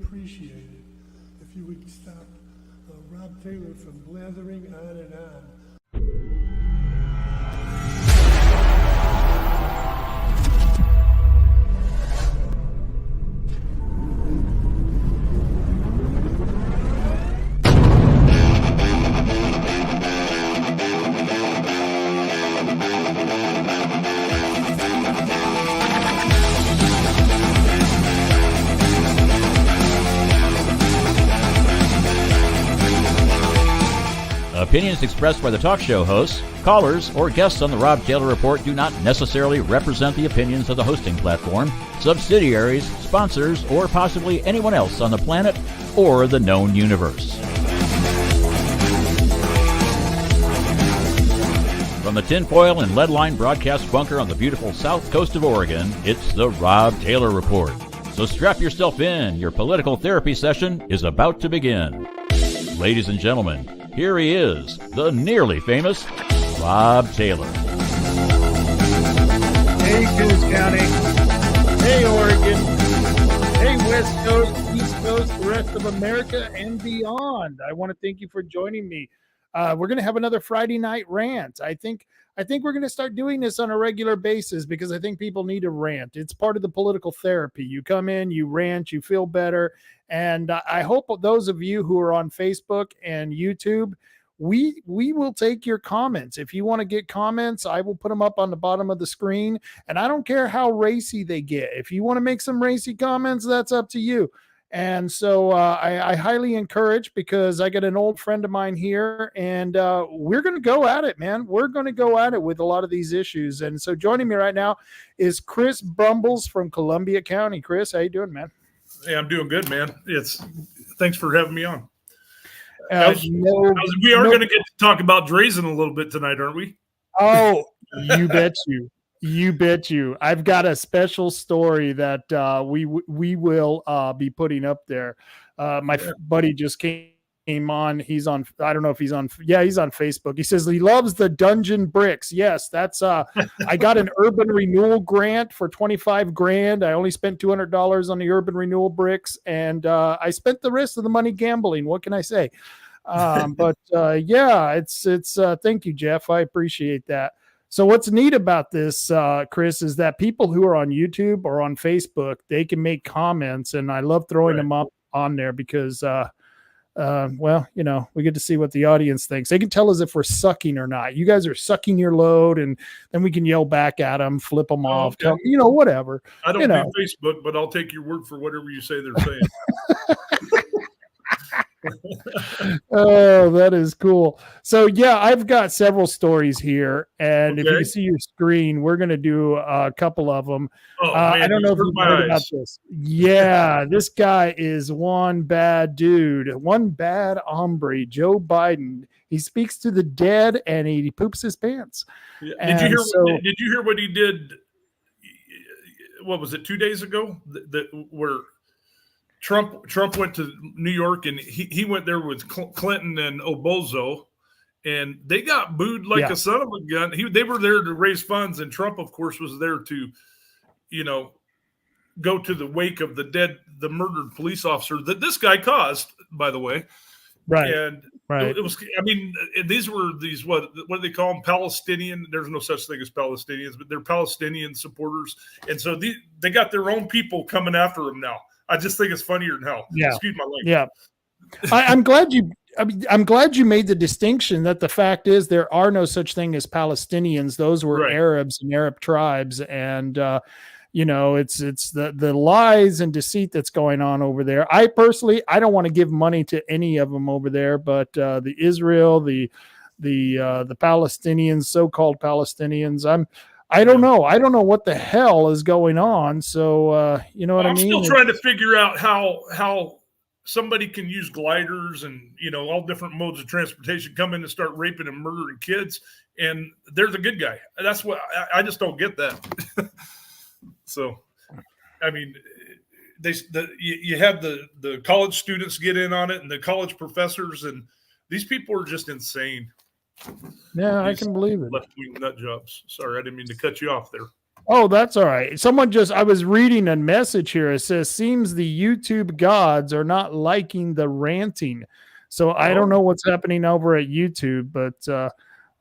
appreciate it if you would stop Rob Taylor from blathering on and on. Opinions expressed by the talk show hosts, callers, or guests on the Rob Taylor Report do not necessarily represent the opinions of the hosting platform, subsidiaries, sponsors, or possibly anyone else on the planet or the known universe. From the tinfoil and lead-lined broadcast bunker on the beautiful south coast of Oregon, it's the Rob Taylor Report. So strap yourself in. Your political therapy session is about to begin. Ladies and gentlemen, here he is, the nearly famous Rob Taylor. Hey, Coos County. Hey, Oregon. Hey, West Coast, East Coast, the rest of America, and beyond. I want to thank you for joining me. We're going to have another Friday night rant. I think we're going to start doing this on a regular basis because I think people need to rant. It's part of the political therapy. You come in, you rant, you feel better. And I hope those of you who are on Facebook and YouTube, we will take your comments. If you want to get comments, I will put them up on the bottom of the screen. And I don't care how racy they get. If you want to make some racy comments, that's up to you. And so I highly encourage, because I got an old friend of mine here, and we're going to go at it, man. We're going to go at it with a lot of these issues. And so joining me right now is Chris Brumbles from Columbia County. Chris, how you doing, man? Hey, I'm doing good, man. Thanks for having me on. We are going to get to talk about Drazen a little bit tonight, aren't we? Oh, you bet you. You bet you. I've got a special story that we will be putting up there. My buddy just came on. He's on. I don't know if he's on. Yeah, he's on Facebook. He says he loves the dungeon bricks. Yes, that's. I got an urban renewal grant for $25,000. I only spent $200 on the urban renewal bricks, and I spent the rest of the money gambling. What can I say? But yeah, it's. Thank you, Jeff. I appreciate that. So what's neat about this, Chris, is that people who are on YouTube or on Facebook, they can make comments, and I love throwing them up on there because, well, you know, we get to see what the audience thinks. They can tell us if we're sucking or not. You guys are sucking your load, and then we can yell back at them, flip them off, tell, you know, whatever. I don't do Facebook, but I'll take your word for whatever you say they're saying. Oh, that is cool. So yeah, I've got several stories here, and if you can see your screen, we're going to do a couple of them. I don't know if you've heard about this. Yeah, this guy is one bad dude, one bad hombre, Joe Biden. He speaks to the dead, and he poops his pants. Did you hear what he did? What was it, 2 days ago? Where Trump went to New York, and he went there with Clinton and Obozo, and they got booed like a son of a gun. They were there to raise funds, and Trump, of course, was there to, you know, go to the wake of the murdered police officer that this guy caused, by the way. Right. And it was, I mean, these were what do they call them? Palestinian. There's no such thing as Palestinians, but they're Palestinian supporters. And so they got their own people coming after them now. I just think it's funnier than hell. Yeah. Excuse my language. Yeah. I'm glad you made the distinction that the fact is there are no such thing as Palestinians. Those were Arabs and Arab tribes. And, you know, it's the lies and deceit that's going on over there. I don't want to give money to any of them over there, but the Israel, the Palestinians, so-called Palestinians, I don't know. I don't know what the hell is going on. So, you know what I mean? I'm still trying to figure out how somebody can use gliders and, you know, all different modes of transportation, come in and start raping and murdering kids. And they're the good guy. That's what I just don't get that. So, I mean, you have the college students get in on it, and the college professors, and these people are just insane. Yeah, I can believe it. Left-wing nut jobs. Sorry, I didn't mean to cut you off there. Oh, that's all right. I was reading a message here. It says, seems the YouTube gods are not liking the ranting. So I don't know what's happening over at YouTube, but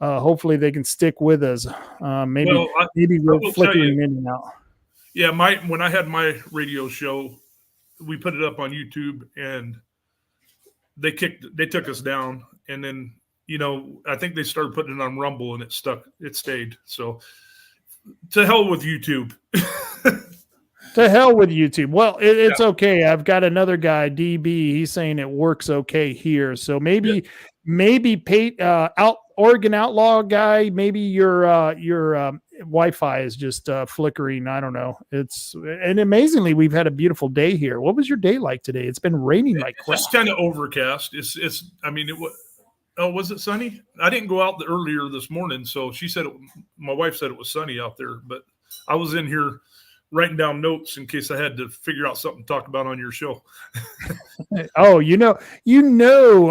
hopefully they can stick with us. Maybe I we're will tell flickering you, in and out. yeah, when I had my radio show, we put it up on YouTube, and they took us down, and then I think they started putting it on Rumble, and it stayed. So to hell with YouTube. To hell with YouTube. Well, it's okay. I've got another guy, DB. He's saying it works okay here. So maybe Oregon Outlaw guy. Maybe your Wi-Fi is just flickering. I don't know. And amazingly, we've had a beautiful day here. What was your day like today? It's been raining like crap. It's kind of overcast. It's. I mean, it was. Oh, was it sunny? I didn't go out earlier this morning, so she said my wife said it was sunny out there, but I was in here writing down notes in case I had to figure out something to talk about on your show. Oh,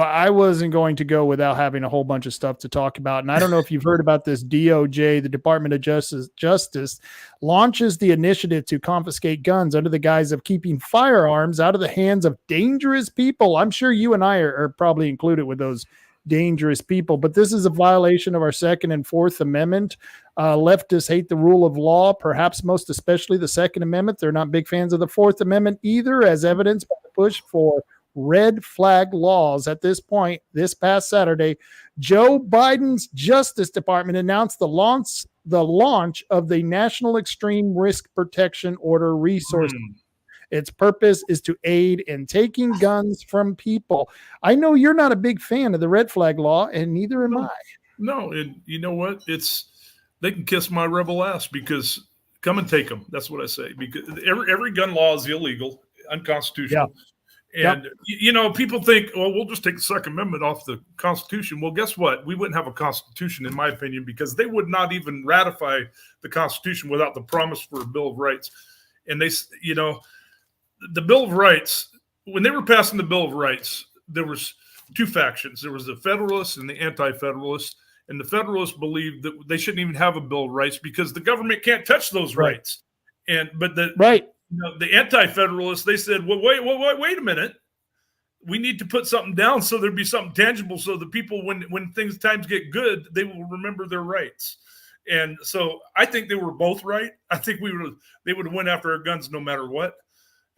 I wasn't going to go without having a whole bunch of stuff to talk about. And I don't know if you've heard about this. DOJ, the Department of Justice launches the initiative to confiscate guns under the guise of keeping firearms out of the hands of dangerous people. I'm sure you and I are probably included with those dangerous people, but this is a violation of our Second and Fourth Amendment. Leftists hate the rule of law, perhaps most especially the Second Amendment. They're not big fans of the Fourth Amendment either, as evidenced by the push for red flag laws. At this point, this past Saturday, Joe Biden's Justice Department announced the launch of the National Extreme Risk Protection Order resource. Its purpose is to aid in taking guns from people. I know you're not a big fan of the red flag law, and neither am I. No, and you know what? They can kiss my rebel ass, because come and take them. That's what I say. Because every gun law is illegal, unconstitutional. Yeah. And people think, well, we'll just take the Second Amendment off the Constitution. Well, guess what? We wouldn't have a Constitution, in my opinion, because they would not even ratify the Constitution without the promise for a Bill of Rights. And the Bill of Rights, when they were passing the Bill of Rights, there was two factions. There was the Federalists and the Anti-Federalists. And the Federalists believed that they shouldn't even have a Bill of Rights because the government can't touch those rights. But the Anti-Federalists, they said, well, wait a minute. We need to put something down so there'd be something tangible, so the people, when times get good, they will remember their rights. And so I think they were both right. I think they would have went after our guns no matter what.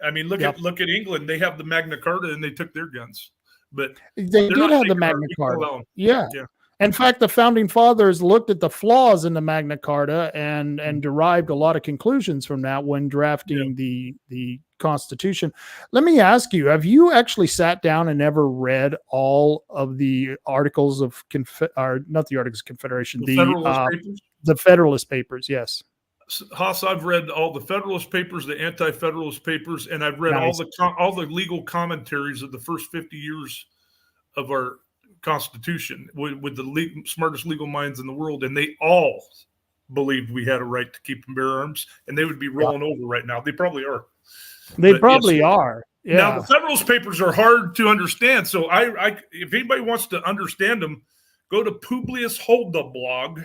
I mean, look at England. They have the Magna Carta, and they took their guns. But they did have the Magna Carta. Yeah. In fact, the founding fathers looked at the flaws in the Magna Carta and derived a lot of conclusions from that when drafting the Constitution. Let me ask you, have you actually sat down and ever read all of the articles of not the Articles of Confederation, the Federalist Papers? Yes. Haas, I've read all the Federalist Papers, the Anti-Federalist Papers, and I've read all the legal commentaries of the first 50 years of our Constitution with the smartest legal minds in the world, and they all believed we had a right to keep and bear arms, and they would be rolling over right now. They probably are. Are. Yeah. Now, the Federalist Papers are hard to understand, so if anybody wants to understand them, go to Publius Hulda blog.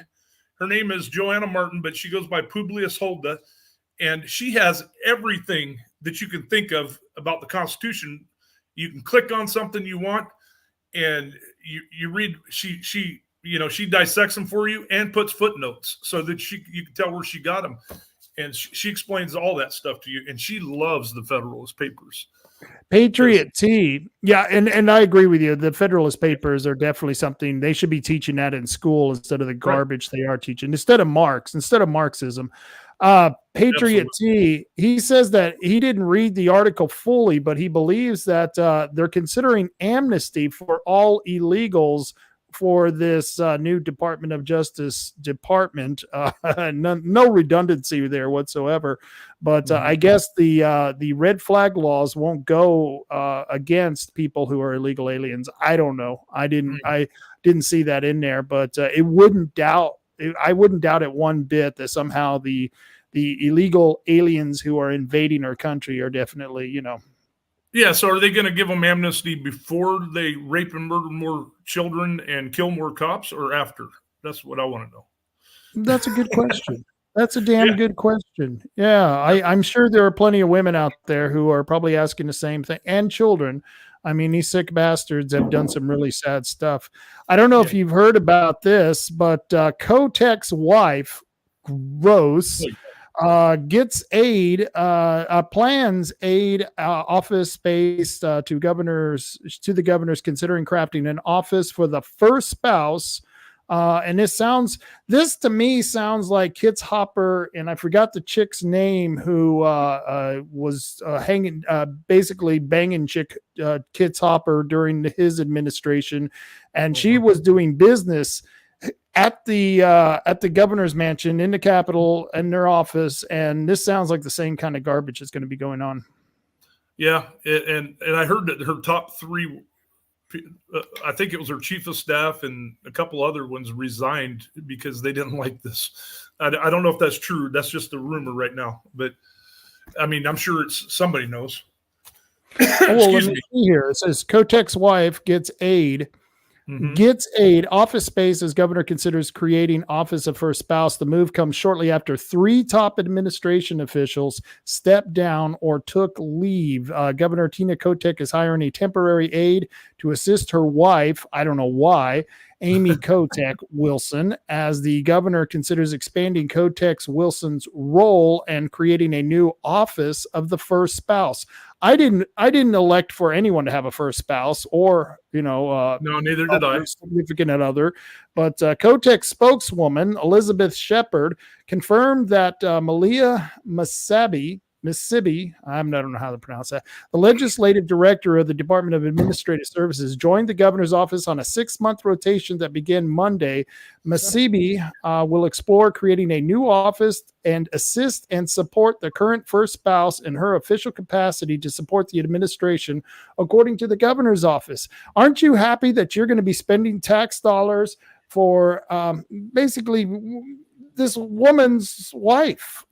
Her name is Joanna Martin, but she goes by Publius Hulda, and she has everything that you can think of about the Constitution. You can click on something you want, and you read. She dissects them for you and puts footnotes so that you can tell where she got them, and she explains all that stuff to you. And she loves the Federalist Papers. Patriot Tea. Yeah, and I agree with you. The Federalist Papers are definitely something they should be teaching that in school instead of the garbage they are teaching, instead of Marxism. Patriot Tea, he says that he didn't read the article fully, but he believes that they're considering amnesty for all illegals for this new Department of Justice department. No redundancy there whatsoever. But I guess the red flag laws won't go against people who are illegal aliens. I don't know. I didn't see that in there, but I wouldn't doubt it one bit that somehow the illegal aliens who are invading our country are definitely, Yeah, so are they going to give them amnesty before they rape and murder more children and kill more cops, or after? That's what I want to know. That's a good question. That's a damn good question. Yeah, I'm sure there are plenty of women out there who are probably asking the same thing, and children. I mean, these sick bastards have done some really sad stuff. I don't know if you've heard about this, but Kotek's wife, Rose, gets aid, plans aid office space to the governors considering crafting an office for the first spouse. And this to me sounds like Kitz Hopper, and I forgot the chick's name who was basically banging Kitz Hopper during his administration, and she was doing business at the governor's mansion in the Capitol in their office, and this sounds like the same kind of garbage is going to be going on. Yeah, and I heard that her top three. I think it was her chief of staff and a couple other ones resigned because they didn't like this. I don't know if that's true. That's just a rumor right now. But, I mean, I'm sure somebody knows. Well, let me see here. It says Kotek's wife gets aid. Gets aid, office space as governor considers creating office of first spouse. The move comes shortly after 3 top administration officials stepped down or took leave. Governor Tina Kotek is hiring a temporary aide to assist her wife, I don't know why, Amy Kotek Wilson, as the governor considers expanding Kotek Wilson's role and creating a new office of the first spouse. I didn't elect for anyone to have a first spouse or, no, neither did I. Significant other. But Kotek spokeswoman Elizabeth Shepard confirmed that Malia Mississippi, I don't know how to pronounce that, the legislative director of the Department of Administrative Services, joined the governor's office on a 6-month rotation that began Monday. Mississippi will explore creating a new office and assist and support the current first spouse in her official capacity to support the administration, according to the governor's office. Aren't you happy that you're going to be spending tax dollars for basically this woman's wife?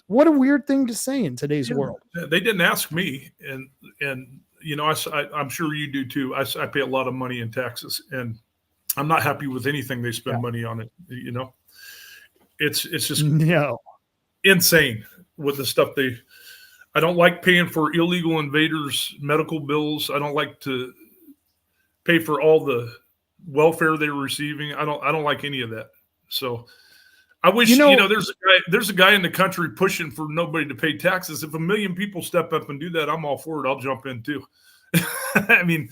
What a weird thing to say in today's world. They didn't ask me, and I'm sure you do too. I pay a lot of money in taxes, and I'm not happy with anything they spend money on it. It's just insane with the stuff I don't like paying for illegal invaders' medical bills. I don't like to pay for all the welfare they're receiving. I don't like any of that. So I wish, there's a guy in the country pushing for nobody to pay taxes. If 1 million people step up and do that, I'm all for it. I'll jump in too. I mean,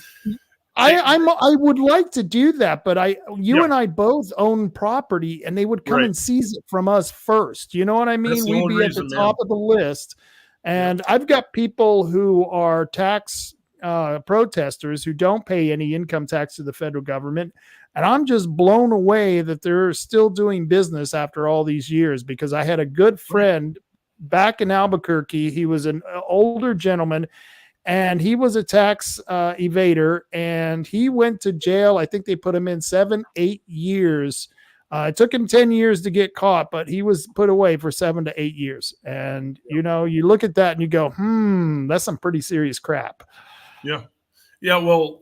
I would like to do that, but and I both own property, and they would come and seize it from us first. You know what I mean? We'd be at the top of the list. And I've got people who are tax protesters who don't pay any income tax to the federal government. And I'm just blown away that they're still doing business after all these years, because I had a good friend back in Albuquerque. He was an older gentleman, and he was a tax evader, and he went to jail. I think they put him in 7-8 years. It took him 10 years to get caught, but he was put away for 7 to 8 years. And, you look at that and you go, that's some pretty serious crap. Yeah. Yeah. Well,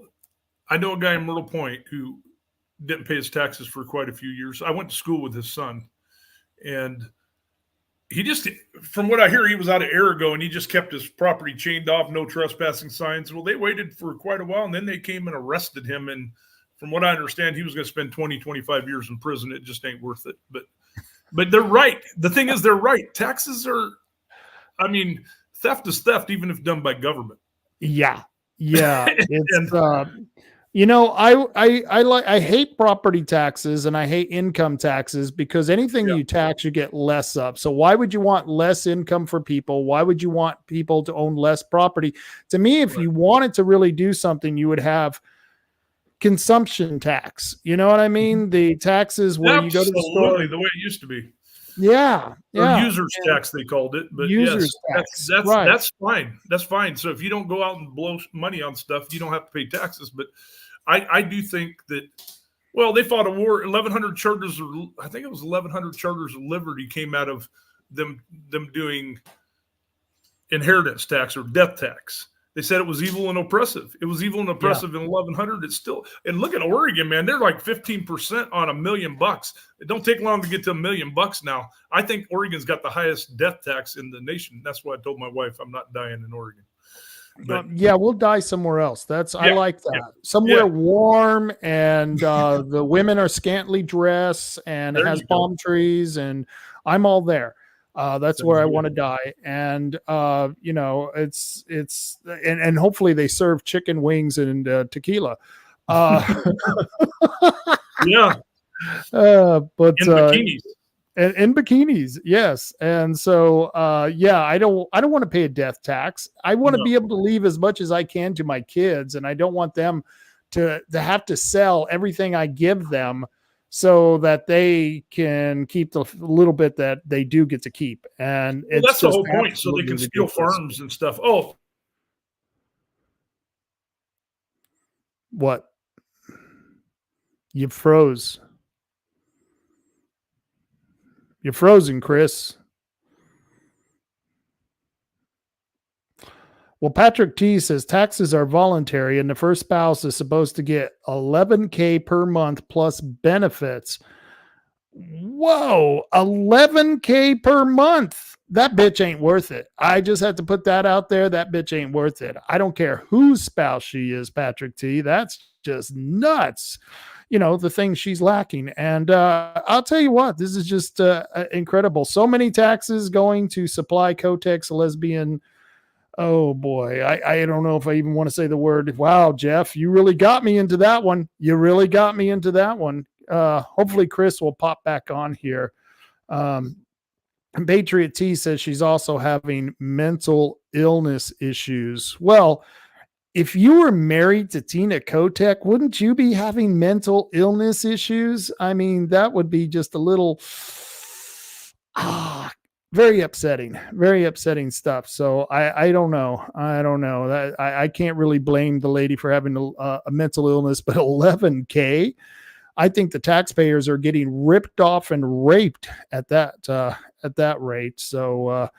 I know a guy in Myrtle Point who didn't pay his taxes for quite a few years. I went to school with his son, and he just, from what I hear, he was out of Arago, and he just kept his property chained off, no trespassing signs. Well, they waited for quite a while, and then they came and arrested him. And from what I understand, he was going to spend 20, 25 years in prison. It just ain't worth it. But they're right. The thing is, they're right. Taxes are, theft is theft, even if done by government. Yeah. Yeah. It's, I hate property taxes, and I hate income taxes, because anything you tax, you get less of. So why would you want less income for people? Why would you want people to own less property? To me, if you wanted to really do something, you would have consumption tax. You know what I mean? The taxes where you go to the store. The way it used to be. Yeah. Or users tax, they called it. But users tax. That's fine. That's fine. So if you don't go out and blow money on stuff, you don't have to pay taxes. But I do think that, well, they fought a war. 1,100 charters, I think it was 1,100 charters of liberty came out of them doing inheritance tax or death tax. They said it was evil and oppressive. It was evil and oppressive in 1100. It's still, and look at Oregon, man. They're like 15% on $1 million. It don't take long to get to $1 million now. I think Oregon's got the highest death tax in the nation. That's why I told my wife I'm not dying in Oregon. But, we'll die somewhere else. I like that. Somewhere warm, and the women are scantily dressed, and it has palm trees, and I'm all there. That's where I want to die. And, it's and hopefully they serve chicken wings and tequila. But in bikinis. And in bikinis, yes. And so, I don't want to pay a death tax. I want to be able to leave as much as I can to my kids, and I don't want them to have to sell everything I give them so that they can keep the little bit that they do get to keep. And that's the whole point. So they can steal farms and stuff. Oh, what? You froze. You're frozen, Chris. Well, Patrick T says taxes are voluntary and the first spouse is supposed to get $11,000 per month plus benefits. Whoa, $11,000 per month. That bitch ain't worth it. I just had to put that out there. That bitch ain't worth it. I don't care whose spouse she is, Patrick T. That's just nuts. The things she's lacking. And I'll tell you what, this is just incredible. So many taxes going to supply Kotex lesbian. Oh boy. I don't know if I even want to say the word. Wow, Jeff, you really got me into that one. Hopefully Chris will pop back on here. Patriot T says she's also having mental illness issues. Well, if you were married to Tina Kotek, wouldn't you be having mental illness issues? I mean, that would be just a little very upsetting stuff. So I don't know. I can't really blame the lady for having a mental illness, but $11,000. I think the taxpayers are getting ripped off and raped at that rate. So,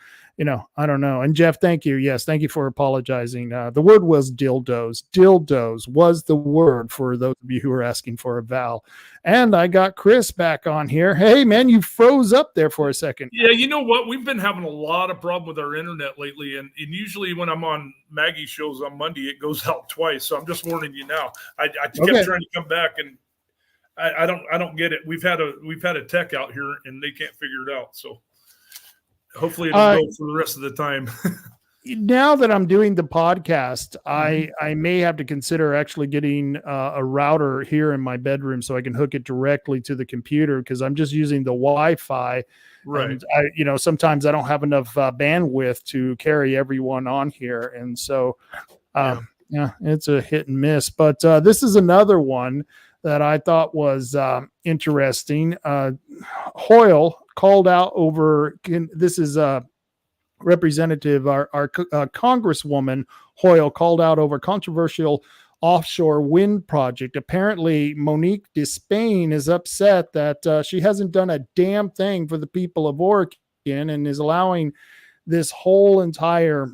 I don't know. And Jeff, thank you. Yes, thank you for apologizing. The word was dildos. Dildos was the word for those of you who are asking for a vowel. And I got Chris back on here. Hey, man, you froze up there for a second. Yeah, you know what? We've been having a lot of problem with our internet lately. And usually when I'm on Maggie's shows on Monday, it goes out twice. So I'm just warning you now. I kept trying to come back, and I don't get it. We've had a tech out here, and they can't figure it out. So hopefully it'll go for the rest of the time. Now that I'm doing the podcast, I may have to consider actually getting a router here in my bedroom so I can hook it directly to the computer, because I'm just using the Wi-Fi. Right. And sometimes I don't have enough bandwidth to carry everyone on here. And so, it's a hit and miss. But this is another one that I thought was interesting. Hoyle called out over, this is Representative, our Congresswoman Hoyle called out over controversial offshore wind project. Apparently, Monique Despain is upset that she hasn't done a damn thing for the people of Oregon and is allowing this whole entire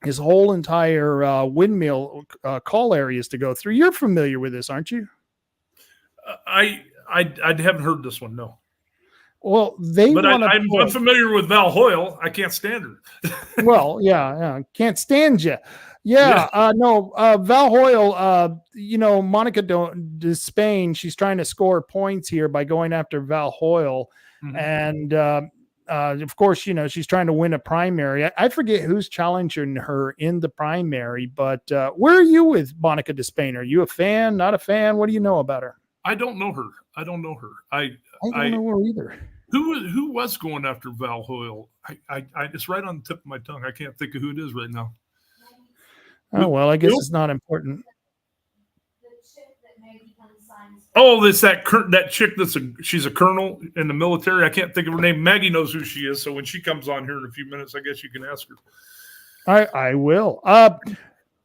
windmill call areas to go through. You're familiar with this, aren't you? I haven't heard this one, no. Well, I'm familiar with Val Hoyle. I can't stand her. Well, can't stand you. Val Hoyle, Monica Despain, she's trying to score points here by going after Val Hoyle. Mm-hmm. And of course, she's trying to win a primary. I forget who's challenging her in the primary, but where are you with Monica Despain? Are you a fan, not a fan? What do you know about her? I don't know her. I don't know her either. Who was going after Val Hoyle? I it's right on the tip of my tongue. I can't think of who it is right now. Oh, well, I guess it's not important. Oh, it's that chick she's a colonel in the military. I can't think of her name. Maggie knows who she is. So when she comes on here in a few minutes, I guess you can ask her. I will.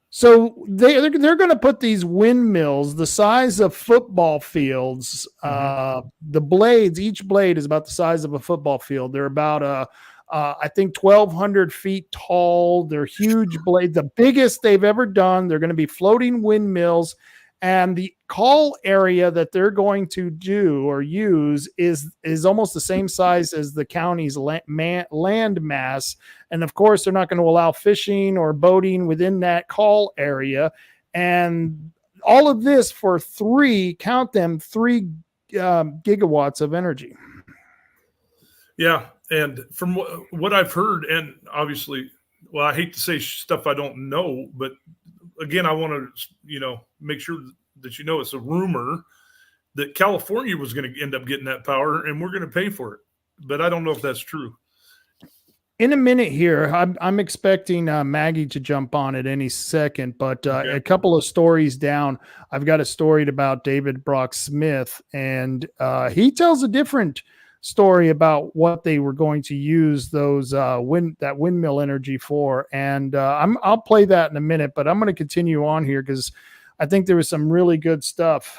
So they're going to put these windmills the size of football fields. The blades, each blade is about the size of a football field. They're about I think 1,200 feet tall. They're huge blades, the biggest they've ever done. They're going to be floating windmills. And the call area that they're going to do or use is almost the same size as the county's land mass. And of course, they're not going to allow fishing or boating within that call area. And all of this for 3 gigawatts of energy. Yeah. And from what I've heard, and obviously, well, I hate to say stuff I don't know, but again, I want to, make sure that it's a rumor that California was going to end up getting that power and we're going to pay for it. But I don't know if that's true. In a minute here, I'm expecting Maggie to jump on at any second, but Okay. A couple of stories down, I've got a story about David Brock Smith, and he tells a different story about what they were going to use those windmill energy for, and I'll play that in a minute, but I'm going to continue on here because I think there was some really good stuff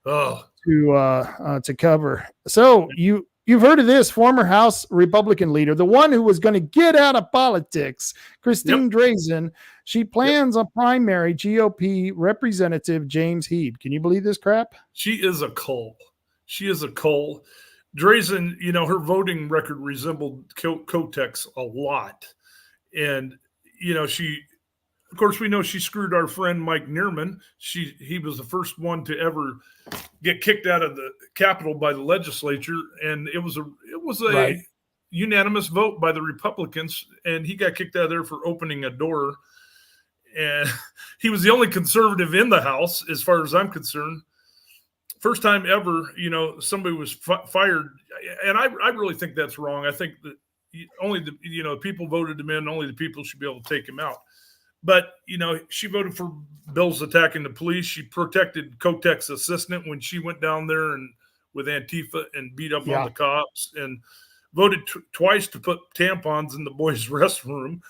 to cover. So You've heard of this former House Republican leader, the one who was going to get out of politics, Christine Drazen. She plans a primary GOP Representative James Heed. Can you believe this crap? She is a cull. Drazen, her voting record resembled Kotek's a lot. And, of course, we know she screwed our friend Mike Neerman. He was the first one to ever get kicked out of the Capitol by the legislature, and it was a Right. unanimous vote by the Republicans, and he got kicked out of there for opening a door. And he was the only conservative in the House, as far as I'm concerned. First time ever, somebody was fired, and I really think that's wrong. I think that only the people voted him in. Only the people should be able to take him out. But, she voted for bills attacking the police. She protected Kotek's assistant when she went down there and with Antifa and beat up on the cops, and voted twice to put tampons in the boys' restroom.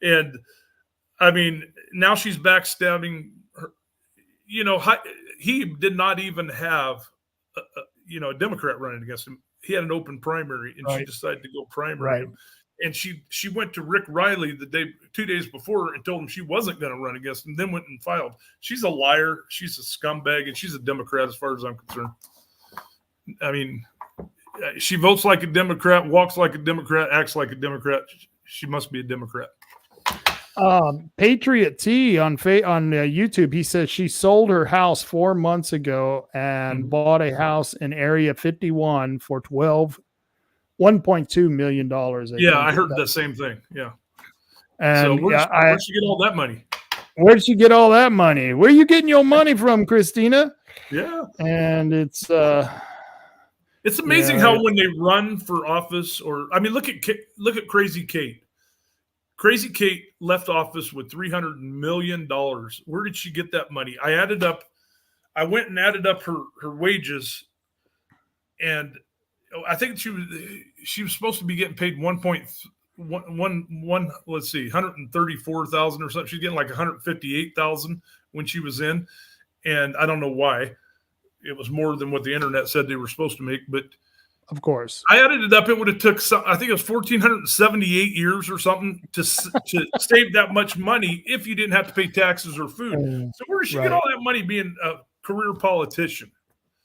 And, I mean, now she's backstabbing her. He did not even have, a Democrat running against him. He had an open primary, and she decided to go primary him. And she went to Rick Riley 2 days before and told him she wasn't going to run against him, then went and filed. She's a liar. She's a scumbag, and she's a Democrat as far as I'm concerned. I mean, she votes like a Democrat, walks like a Democrat, acts like a Democrat. She must be a Democrat. Patriot T on YouTube, he says she sold her house 4 months ago and bought a house in Area 51 for $1.2 million. I heard the same thing. Yeah. And so where'd she get all that money? Where'd she get all that money? Where are you getting your money from, Christina? Yeah. And it's amazing how when they run for office, look at Crazy Kate. Crazy Kate left office with $300 million. Where did she get that money? I went and added up her wages, and I think she was supposed to be getting paid 1.1. Let's see, 134,000 or something. She's getting like 158,000 when she was in, and I don't know why. It was more than what the internet said they were supposed to make, but of course, I added it up. It would have took I think it was 1,478 years or something to save that much money if you didn't have to pay taxes or food. So where did she get all that money being a career politician?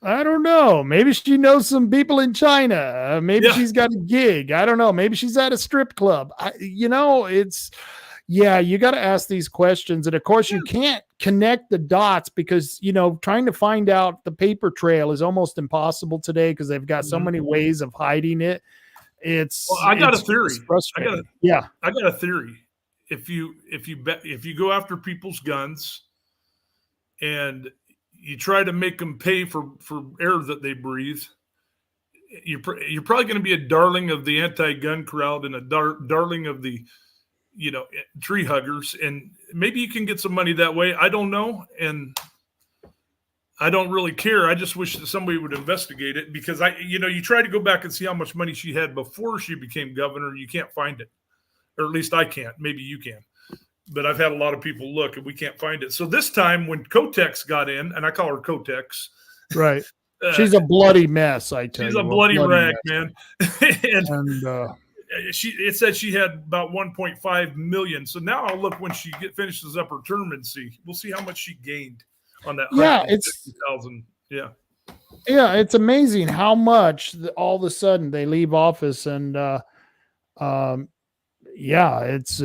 I don't know. Maybe she knows some people in China. Maybe she's got a gig. I don't know. Maybe she's at a strip club. You got to ask these questions. And of course, you can't connect the dots because, trying to find out the paper trail is almost impossible today because they've got so many ways of hiding it. I got a theory. I got a theory. If you go after people's guns and you try to make them pay for air that they breathe, you're probably going to be a darling of the anti-gun crowd and a darling of the tree huggers, and maybe you can get some money that way. I don't know, and I don't really care. I just wish that somebody would investigate it because you try to go back and see how much money she had before she became governor. You can't find it, or at least I can't. Maybe you can. But I've had a lot of people look and we can't find it. So this time when Kotex got in, and I call her Kotex. Right. She's a bloody mess, I tell you. She's a bloody rag, man. it said she had about 1.5 million. So now I'll look when she finishes up her term and see. We'll see how much she gained on that. Yeah, it's 150,000. Yeah. Yeah, it's amazing how much all of a sudden they leave office, and yeah, it's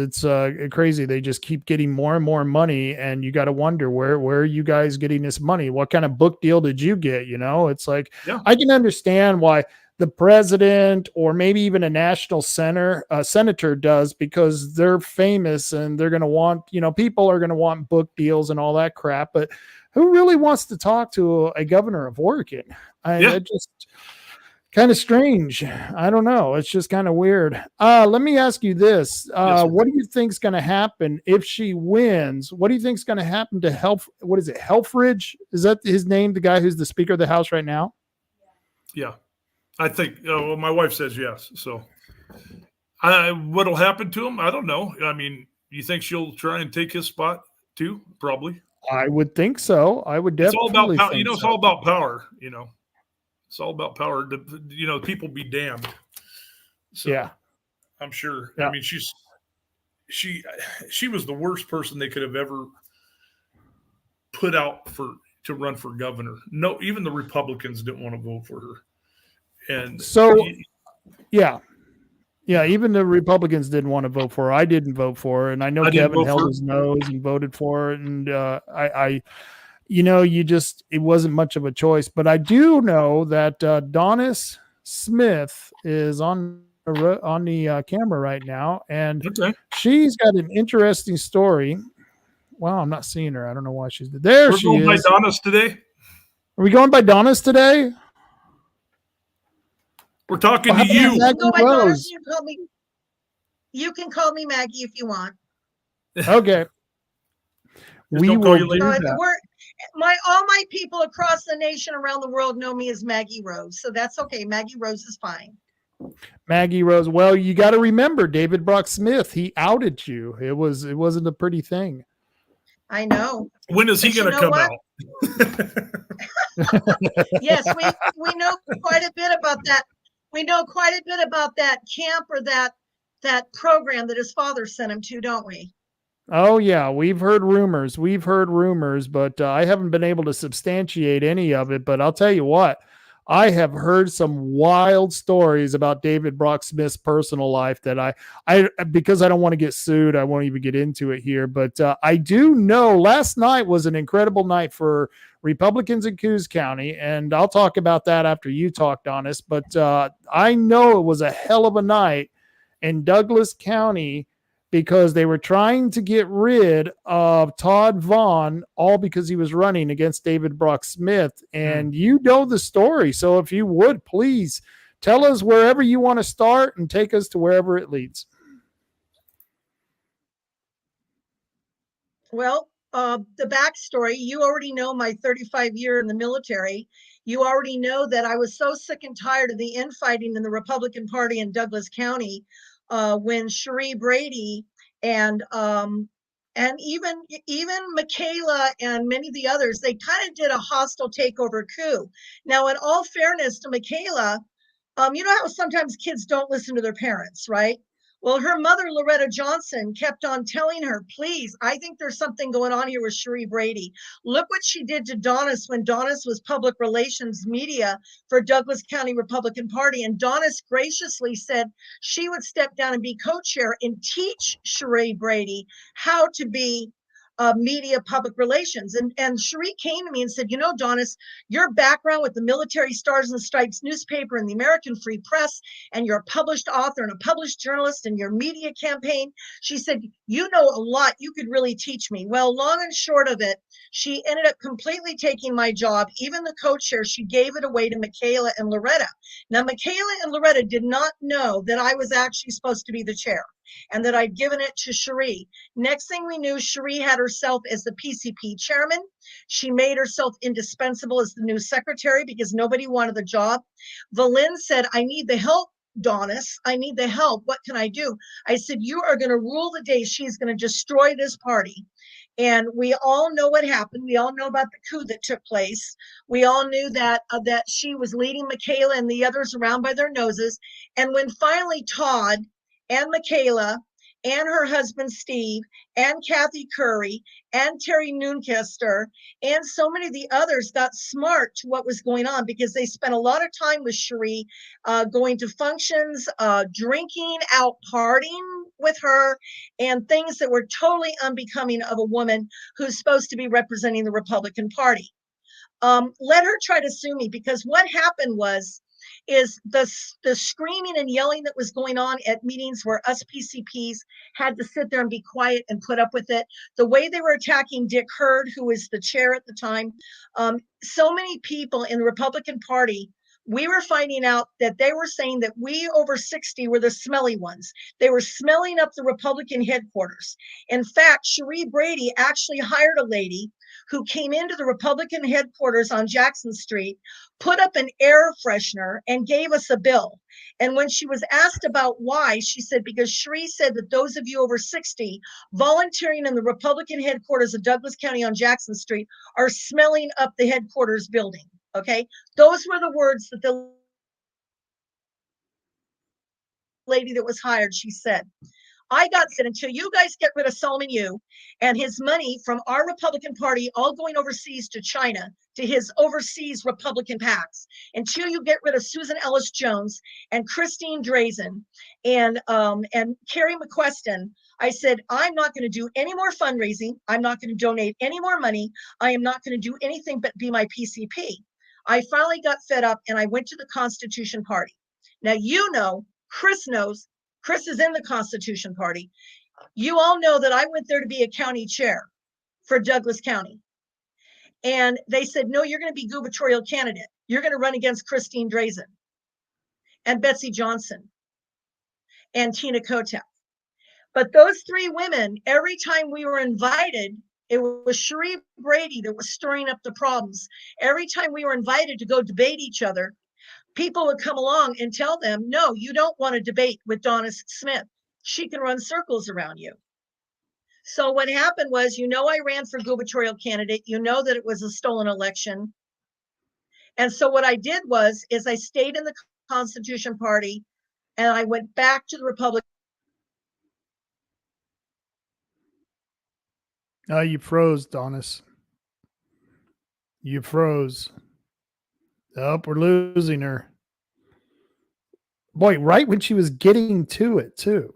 crazy. They just keep getting more and more money, and you got to wonder where are you guys getting this money? What kind of book deal did you get? You know, it's like I can understand why the president or maybe even a national senator does, because they're famous and they're going to want, people are going to want book deals and all that crap. But who really wants to talk to a governor of Oregon? It just kind of strange. I don't know. It's just kind of weird. Let me ask you this. What do you think is going to happen if she wins? What do you think is going to happen to Helfrich? Is that his name? The guy who's the Speaker of the House right now? Yeah. I think, well, my wife says yes. So what'll happen to him? I don't know. I mean, you think she'll try and take his spot too? Probably. I would think so. I would definitely. It's all about power. It's all about power. It's all about power. People be damned. So, yeah, I'm sure. Yeah. I mean, she was the worst person they could have ever put out to run for governor. No, even the Republicans didn't want to vote for her. And so, yeah, even the Republicans didn't want to vote for her. I didn't vote for her, and I know Kevin held his nose and voted for her. And it wasn't much of a choice. But I do know that Donis Smith is on the camera right now, and she's got an interesting story. Wow, I'm not seeing her. I don't know why she's there. We're going by Donis today. Are we going by Donis today? We're talking to you. You can call me Maggie if you want. Okay. We will do that. All my people across the nation, around the world, know me as Maggie Rose, so that's okay. Maggie Rose is fine. Maggie Rose. Well, you got to remember, David Brock Smith. He outed you. It wasn't a pretty thing. I know. When is he going to come out? Yes, we know quite a bit about that. We know quite a bit about that camp or that program that his father sent him to, don't we? Oh, yeah. We've heard rumors, but I haven't been able to substantiate any of it. But I'll tell you what, I have heard some wild stories about David Brock Smith's personal life that I because I don't want to get sued, I won't even get into it here. But I do know last night was an incredible night for Republicans in Coos County, and I'll talk about that after you talk, Donis. But I know it was a hell of a night in Douglas County because they were trying to get rid of Todd Vaughn, all because he was running against David Brock Smith. And you know the story. So if you would, please tell us wherever you want to start and take us to wherever it leads. Well, the backstory, you already know my 35-year in the military. You already know that I was so sick and tired of the infighting in the Republican Party in Douglas County when Cherie Brady and even Michaela and many of the others, they kind of did a hostile takeover coup. Now, in all fairness to Michaela, you know how sometimes kids don't listen to their parents, right? Well, her mother, Loretta Johnson, kept on telling her, please, I think there's something going on here with Cherie Brady. Look what she did to Donis when Donis was public relations media for Douglas County Republican Party. And Donis graciously said she would step down and be co-chair and teach Cherie Brady how to be media public relations. And Cherie came to me and said, Donis, your background with the Military Stars and Stripes newspaper and the American Free Press, and you're a published author and a published journalist and your media campaign, she said, you know a lot, you could really teach me. Well, long and short of it, she ended up completely taking my job. Even the co-chair, she gave it away to Michaela and Loretta. Now, Michaela and Loretta did not know that I was actually supposed to be the chair and that I'd given it to Cherie. Next thing we knew, Cherie had herself as the PCP chairman. She made herself indispensable as the new secretary because nobody wanted the job. Valin said, I need the help, Donis. I need the help. What can I do? I said, you are going to rule the day. She's going to destroy this party. And we all know what happened. We all know about the coup that took place. We all knew that she was leading Michaela and the others around by their noses. And when finally Todd and Michaela and her husband Steve and Kathy Curry and Terry Noonkester and so many of the others got smart to what was going on, because they spent a lot of time with Cherie, going to functions, drinking out, partying with her, and things that were totally unbecoming of a woman who's supposed to be representing the Republican Party. Let her try to sue me, because what happened is the screaming and yelling that was going on at meetings where us PCPs had to sit there and be quiet and put up with it. The way they were attacking Dick Hurd, who was the chair at the time. So many people in the Republican Party, we were finding out that they were saying that we over 60 were the smelly ones. They were smelling up the Republican headquarters. In fact, Cherie Brady actually hired a lady who came into the Republican headquarters on Jackson Street, put up an air freshener, and gave us a bill. And when she was asked about why, she said, because Cherie said that those of you over 60 volunteering in the Republican headquarters of Douglas County on Jackson Street are smelling up the headquarters building. Okay, those were the words that the lady that was hired, she said. I got said, until you guys get rid of Solomon Yu and his money from our Republican Party all going overseas to China, to his overseas Republican PACs, until you get rid of Susan Ellis Jones and Christine Drazen and Carrie McQuestion, I said, I'm not going to do any more fundraising. I'm not going to donate any more money. I am not going to do anything but be my PCP. I finally got fed up and I went to the Constitution Party. Now, you know, Chris knows, Chris is in the Constitution Party. You all know that I went there to be a county chair for Douglas County. And they said, no, you're going to be gubernatorial candidate. You're going to run against Christine Drazen and Betsy Johnson and Tina Kotek. But those three women, every time we were invited, it was Cherie Brady that was stirring up the problems. Every time we were invited to go debate each other, people would come along and tell them, no, you don't want to debate with Donna Smith. She can run circles around you. So what happened was, you know, I ran for gubernatorial candidate. You know that it was a stolen election. And so what I did is I stayed in the Constitution Party and I went back to the Republican. You froze, Donis. You froze. Oh, we're losing her. Boy, right when she was getting to it, too.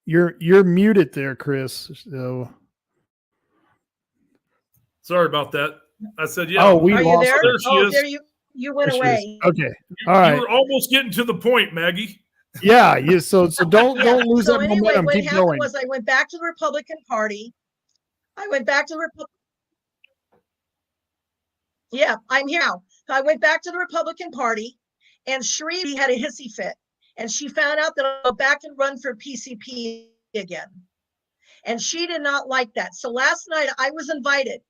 You're muted there, Chris. So Sorry about that. I said, yeah. Oh, we Are lost you there? her. There she Oh, is. there you went away. Okay. You, All right. you were almost getting to the point, Maggie. Yeah. So don't lose So that anyway, momentum. what Keep happened going. was I went back to the Republican Party. Yeah, I'm here now. So I went back to the Republican Party, and Cherie had a hissy fit, and she found out that I'll go back and run for PCP again. And she did not like that. So last night I was invited.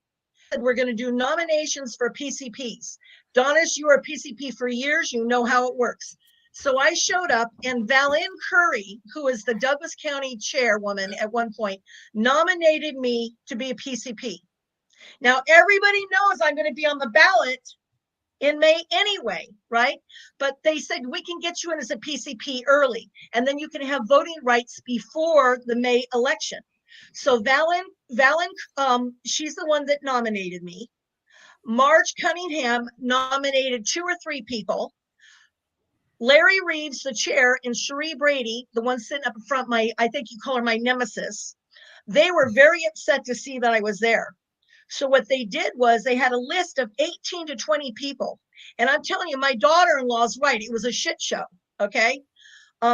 We're going to do nominations for PCPs. Donis, you were a PCP for years. You know how it works. So I showed up, and Valin Curry, who is the Douglas County chairwoman at one point, nominated me to be a PCP. Now, everybody knows I'm going to be on the ballot in May anyway, right? But they said, we can get you in as a PCP early, and then you can have voting rights before the May election. So Valin, she's the one that nominated me. Marge Cunningham nominated 2 or 3 people. Larry Reeves, the chair, and Cherie Brady, the one sitting up in front, I think you call her my nemesis. They were very upset to see that I was there. So what they did was they had a list of 18 to 20 people. And I'm telling you, my daughter-in-law's right. It was a shit show, okay?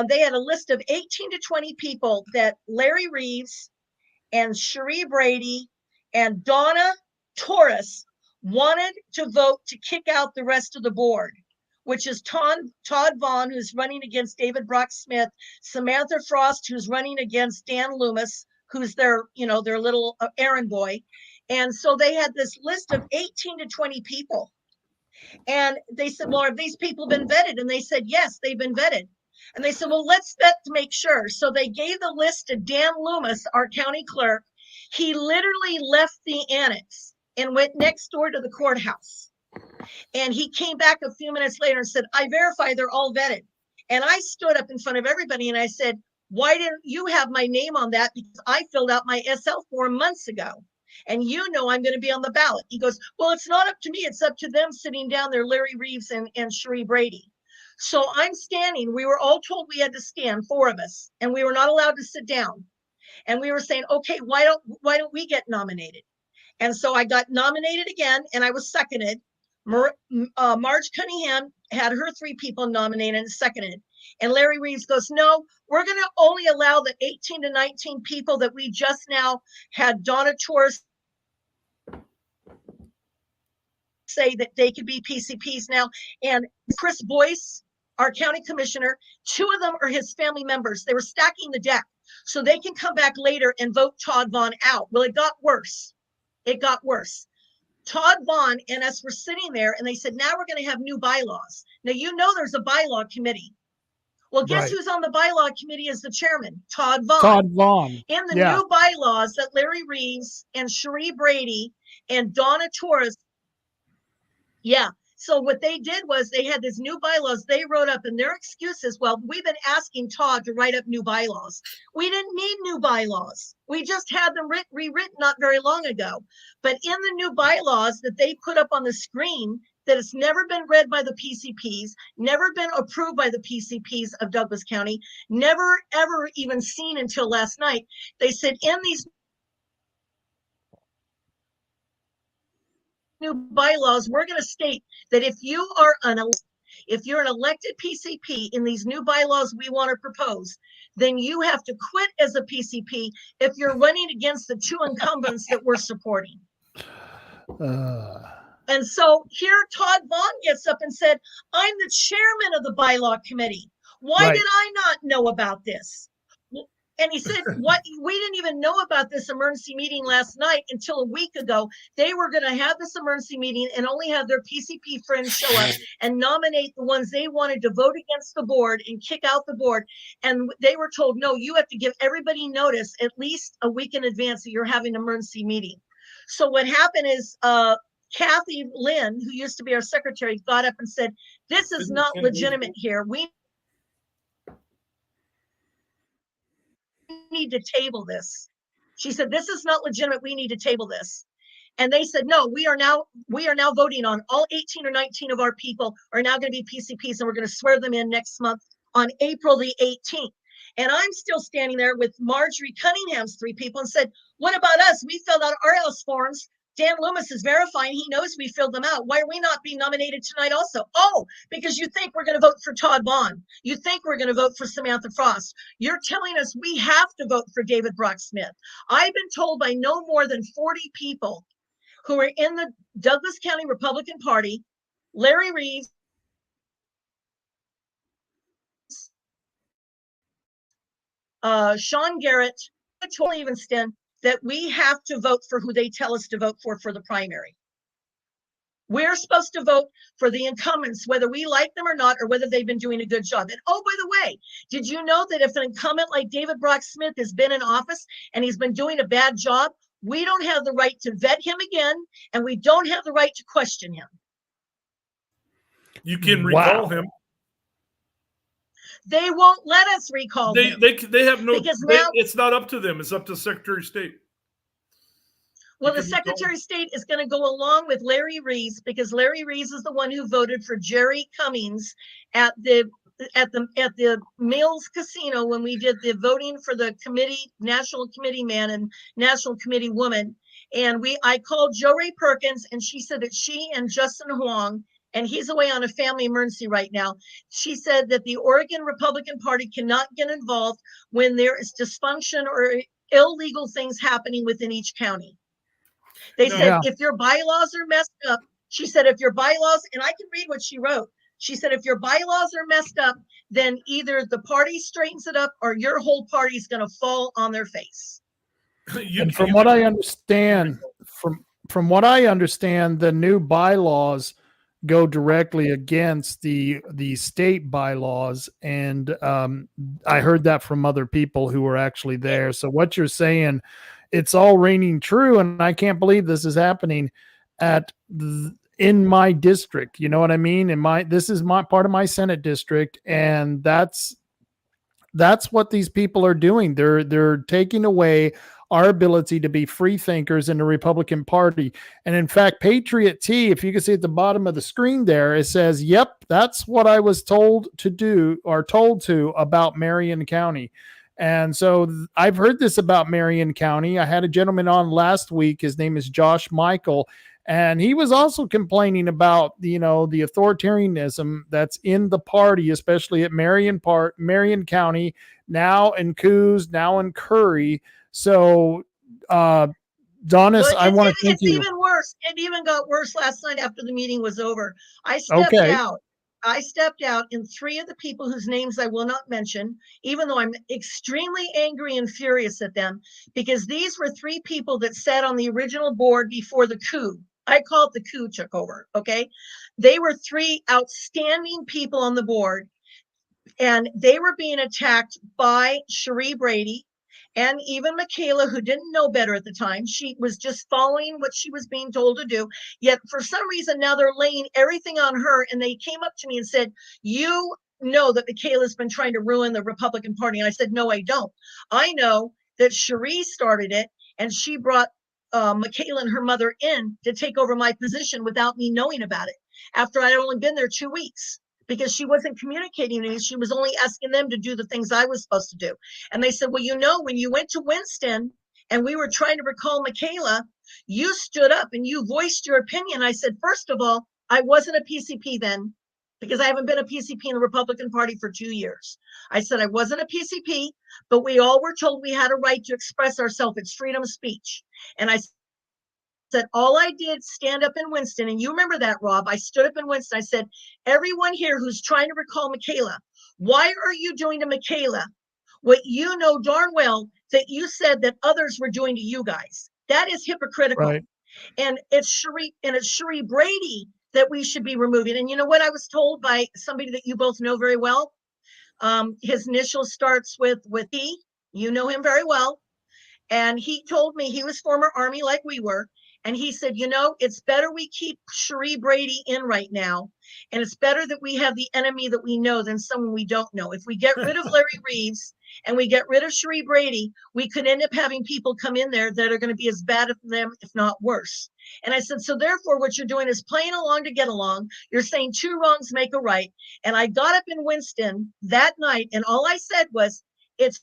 They had a list of 18 to 20 people that Larry Reeves and Cherie Brady and Donna Torres wanted to vote to kick out the rest of the board, which is Todd Vaughn, who's running against David Brock Smith, Samantha Frost, who's running against Dan Loomis, who's their little errand boy. And so they had this list of 18 to 20 people. And they said, well, have these people been vetted? And they said, yes, they've been vetted. And they said, well, let's vet to make sure. So they gave the list to Dan Loomis, our county clerk. He literally left the annex and went next door to the courthouse. And he came back a few minutes later and said, I verify they're all vetted. And I stood up in front of everybody and I said, why didn't you have my name on that? Because I filled out my SL form months ago. And you know I'm going to be on the ballot. He goes, well, it's not up to me. It's up to them sitting down there, Larry Reeves and Cherie Brady. So I'm standing. We were all told we had to stand, 4 of us, and we were not allowed to sit down. And we were saying, okay, why don't we get nominated? And so I got nominated again, and I was seconded. Marge Cunningham had her 3 people nominated and seconded. And Larry Reeves goes, no, we're going to only allow the 18 to 19 people that we just now had Donna Torres say that they could be PCPs now. And Chris Boyce, our county commissioner, 2 of them are his family members. They were stacking the deck so they can come back later and vote Todd Vaughn out. Well, it got worse. It got worse. Todd Vaughn and us were sitting there and they said, now we're going to have new bylaws. Now, you know, there's a bylaw committee. Well, guess who's on the bylaw committee as the chairman? Todd Vaughn. Todd Vaughn. In the new bylaws that Larry Reeves and Cherie Brady and Donna Torres. Yeah. So what they did was they had these new bylaws they wrote up, and their excuses, well, we've been asking Todd to write up new bylaws. We didn't need new bylaws. We just had them rewritten not very long ago. But in the new bylaws that they put up on the screen, that has never been read by the PCPs, never been approved by the PCPs of Douglas County, never, ever even seen until last night. They said in these new bylaws, we're going to state that if you're an elected PCP in these new bylaws we want to propose, then you have to quit as a PCP if you're running against the 2 incumbents that we're supporting. And so here Todd Vaughn gets up and said, I'm the chairman of the bylaw committee. Why did I not know about this? And he said, what? We didn't even know about this emergency meeting last night until a week ago. They were going to have this emergency meeting and only have their PCP friends show up and nominate the ones they wanted to vote against the board and kick out the board. And they were told, no, you have to give everybody notice at least a week in advance that you're having an emergency meeting. So what happened is, Kathy Lynn, who used to be our secretary, got up and said, this is not legitimate here. We need to table this. She said, this is not legitimate. We need to table this. And they said, no, we are now voting on all 18 or 19 of our people are now going to be PCPs, and we're going to swear them in next month on April the 18th. And I'm still standing there with Marjorie Cunningham's 3 people and said, what about us? We filled out our House forms. Dan Loomis is verifying. He knows we filled them out. Why are we not being nominated tonight also? Oh, because you think we're going to vote for Todd Vaughn. You think we're going to vote for Samantha Frost. You're telling us we have to vote for David Brock Smith. I've been told by no more than 40 people who are in the Douglas County Republican Party, Larry Reeves, Sean Garrett, Tony Evanston, that we have to vote for who they tell us to vote for the primary. We're supposed to vote for the incumbents, whether we like them or not, or whether they've been doing a good job. And oh, by the way, did you know that if an incumbent like David Brock Smith has been in office and he's been doing a bad job, we don't have the right to vet him again, and we don't have the right to question him. You can recall him. They won't let us recall him. They have no, because now it's not up to them. It's up to the Secretary of State. Well, the Secretary of State is going to go along with Larry Reeves, because Larry Reeves is the one who voted for Jerry Cummings at the Mills Casino when we did the voting for the committee, National Committee man and National Committee woman. And I called Jo Ray Perkins, and she said that she and Justin Huang, and he's away on a family emergency right now, she said that the Oregon Republican Party cannot get involved when there is dysfunction or illegal things happening within each county. They said, if your bylaws are messed up, she said, if your bylaws, and I can read what she wrote. She said, if your bylaws are messed up, then either the party straightens it up or your whole party is going to fall on their face. And from what I understand, the new bylaws go directly against the state bylaws. And I heard that from other people who were actually there. So what you're saying, it's all ringing true. And I can't believe this is happening in my district. You know what I mean? This is my part of my Senate district, and that's what these people are doing. They're taking away our ability to be free thinkers in the Republican Party. And in fact, Patriot T, if you can see at the bottom of the screen there, it says, "Yep, that's what I was told to do, or told to, about Marion County." And so I've heard this about Marion County. I had a gentleman on last week. His name is Josh Michael. And he was also complaining about, the authoritarianism that's in the party, especially at Marion County, now in Coos, now in Curry. So, Donis, Well, I want to thank it's you. even worse. It even got worse last night after the meeting was over. I stepped out. And 3 of the people whose names I will not mention, even though I'm extremely angry and furious at them, because these were 3 people that sat on the original board before the coup. I call it the coup took over. Okay. They were 3 outstanding people on the board, and they were being attacked by Cherie Brady and even Michaela, who didn't know better at the time. She was just following what she was being told to do. Yet for some reason, now they're laying everything on her. And they came up to me and said, "You know that Michaela's been trying to ruin the Republican Party." And I said, "No, I don't. I know that Cherie started it, and she brought Michaela and her mother in to take over my position without me knowing about it, after I'd only been there 2 weeks. Because she wasn't communicating with me. She was only asking them to do the things I was supposed to do." And they said, "Well, when you went to Winston and we were trying to recall Michaela, you stood up and you voiced your opinion." I said, "First of all, I wasn't a PCP then, because I haven't been a PCP in the Republican Party for 2 years. I said, I wasn't a PCP, but we all were told we had a right to express ourselves. It's freedom of speech." And I said, all I did stand up in Winston, and you remember that, Rob. I stood up in Winston. I said, "Everyone here who's trying to recall Michaela, why are you doing to Michaela what you know darn well that you said that others were doing to you guys? That is hypocritical." Right. And it's Cherie Brady that we should be removing. And you know what I was told by somebody that you both know very well? His initial starts with E. You know him very well. And he told me, he was former Army like we were. And he said, "It's better we keep Cherie Brady in right now. And it's better that we have the enemy that we know than someone we don't know. If we get rid of Larry Reeves and we get rid of Cherie Brady, we could end up having people come in there that are going to be as bad as them, if not worse." And I said, "So therefore, what you're doing is playing along to get along. You're saying 2 wrongs make a right." And I got up in Winston that night, and all I said was, "It's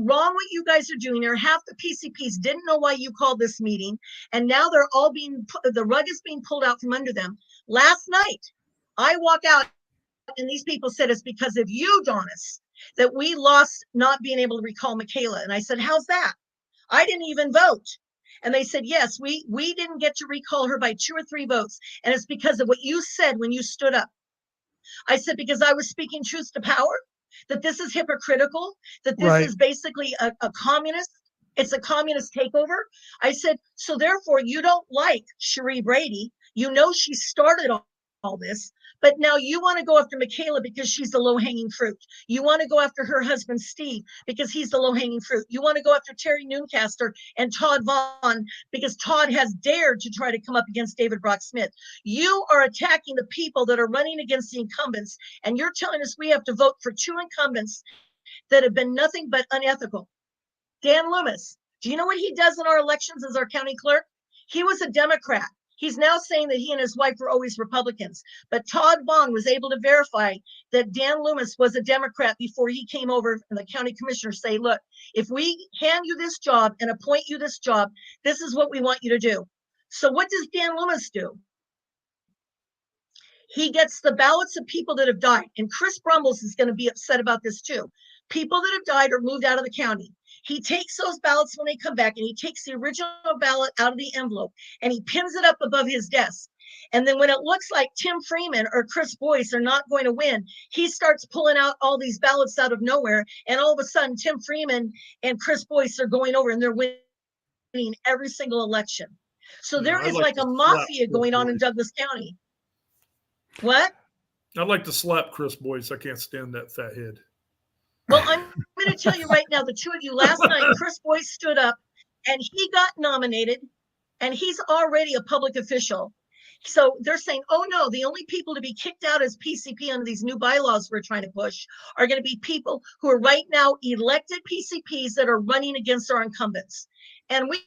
wrong what you guys are doing there. Half the PCPs didn't know why you called this meeting, and now they're all the rug is being pulled out from under them." Last night, I walk out, and these people said, "It's because of you, Donis, that we lost not being able to recall Michaela." And I said, "How's that? I didn't even vote." And they said, "Yes, we didn't get to recall her by 2 or 3 votes. And it's because of what you said when you stood up." I said, "Because I was speaking truth to power, that this is hypocritical, that this Right. is basically a communist. It's a communist takeover." I said, "So therefore, you don't like Cherie Brady. You know she started all this, but now you want to go after Michaela because she's the low-hanging fruit. You want to go after her husband, Steve, because he's the low-hanging fruit. You want to go after Terry Nooncaster and Todd Vaughn because Todd has dared to try to come up against David Brock Smith. You are attacking the people that are running against the incumbents, and you're telling us we have to vote for 2 incumbents that have been nothing but unethical." Dan Loomis, do you know what he does in our elections as our county clerk? He was a Democrat. He's now saying that he and his wife were always Republicans. But Todd Vaughn was able to verify that Dan Loomis was a Democrat before he came over, and the county commissioner say, "Look, if we hand you this job and appoint you this job, this is what we want you to do." So what does Dan Loomis do? He gets the ballots of people that have died. And Chris Brumbles is going to be upset about this too. People that have died or moved out of the county. He takes those ballots when they come back, and he takes the original ballot out of the envelope and he pins it up above his desk. And then when it looks like Tim Freeman or Chris Boyce are not going to win, he starts pulling out all these ballots out of nowhere. And all of a sudden, Tim Freeman and Chris Boyce are going over, and they're winning every single election. So there is like a mafia going on in Douglas County. What? I'd like to slap Chris Boyce. I can't stand that fat head. Well, I'm going to tell you right now, the 2 of you, last night, Chris Boyce stood up and he got nominated, and he's already a public official. So they're saying, oh no, the only people to be kicked out as PCP under these new bylaws we're trying to push are going to be people who are right now elected PCPs that are running against our incumbents. And we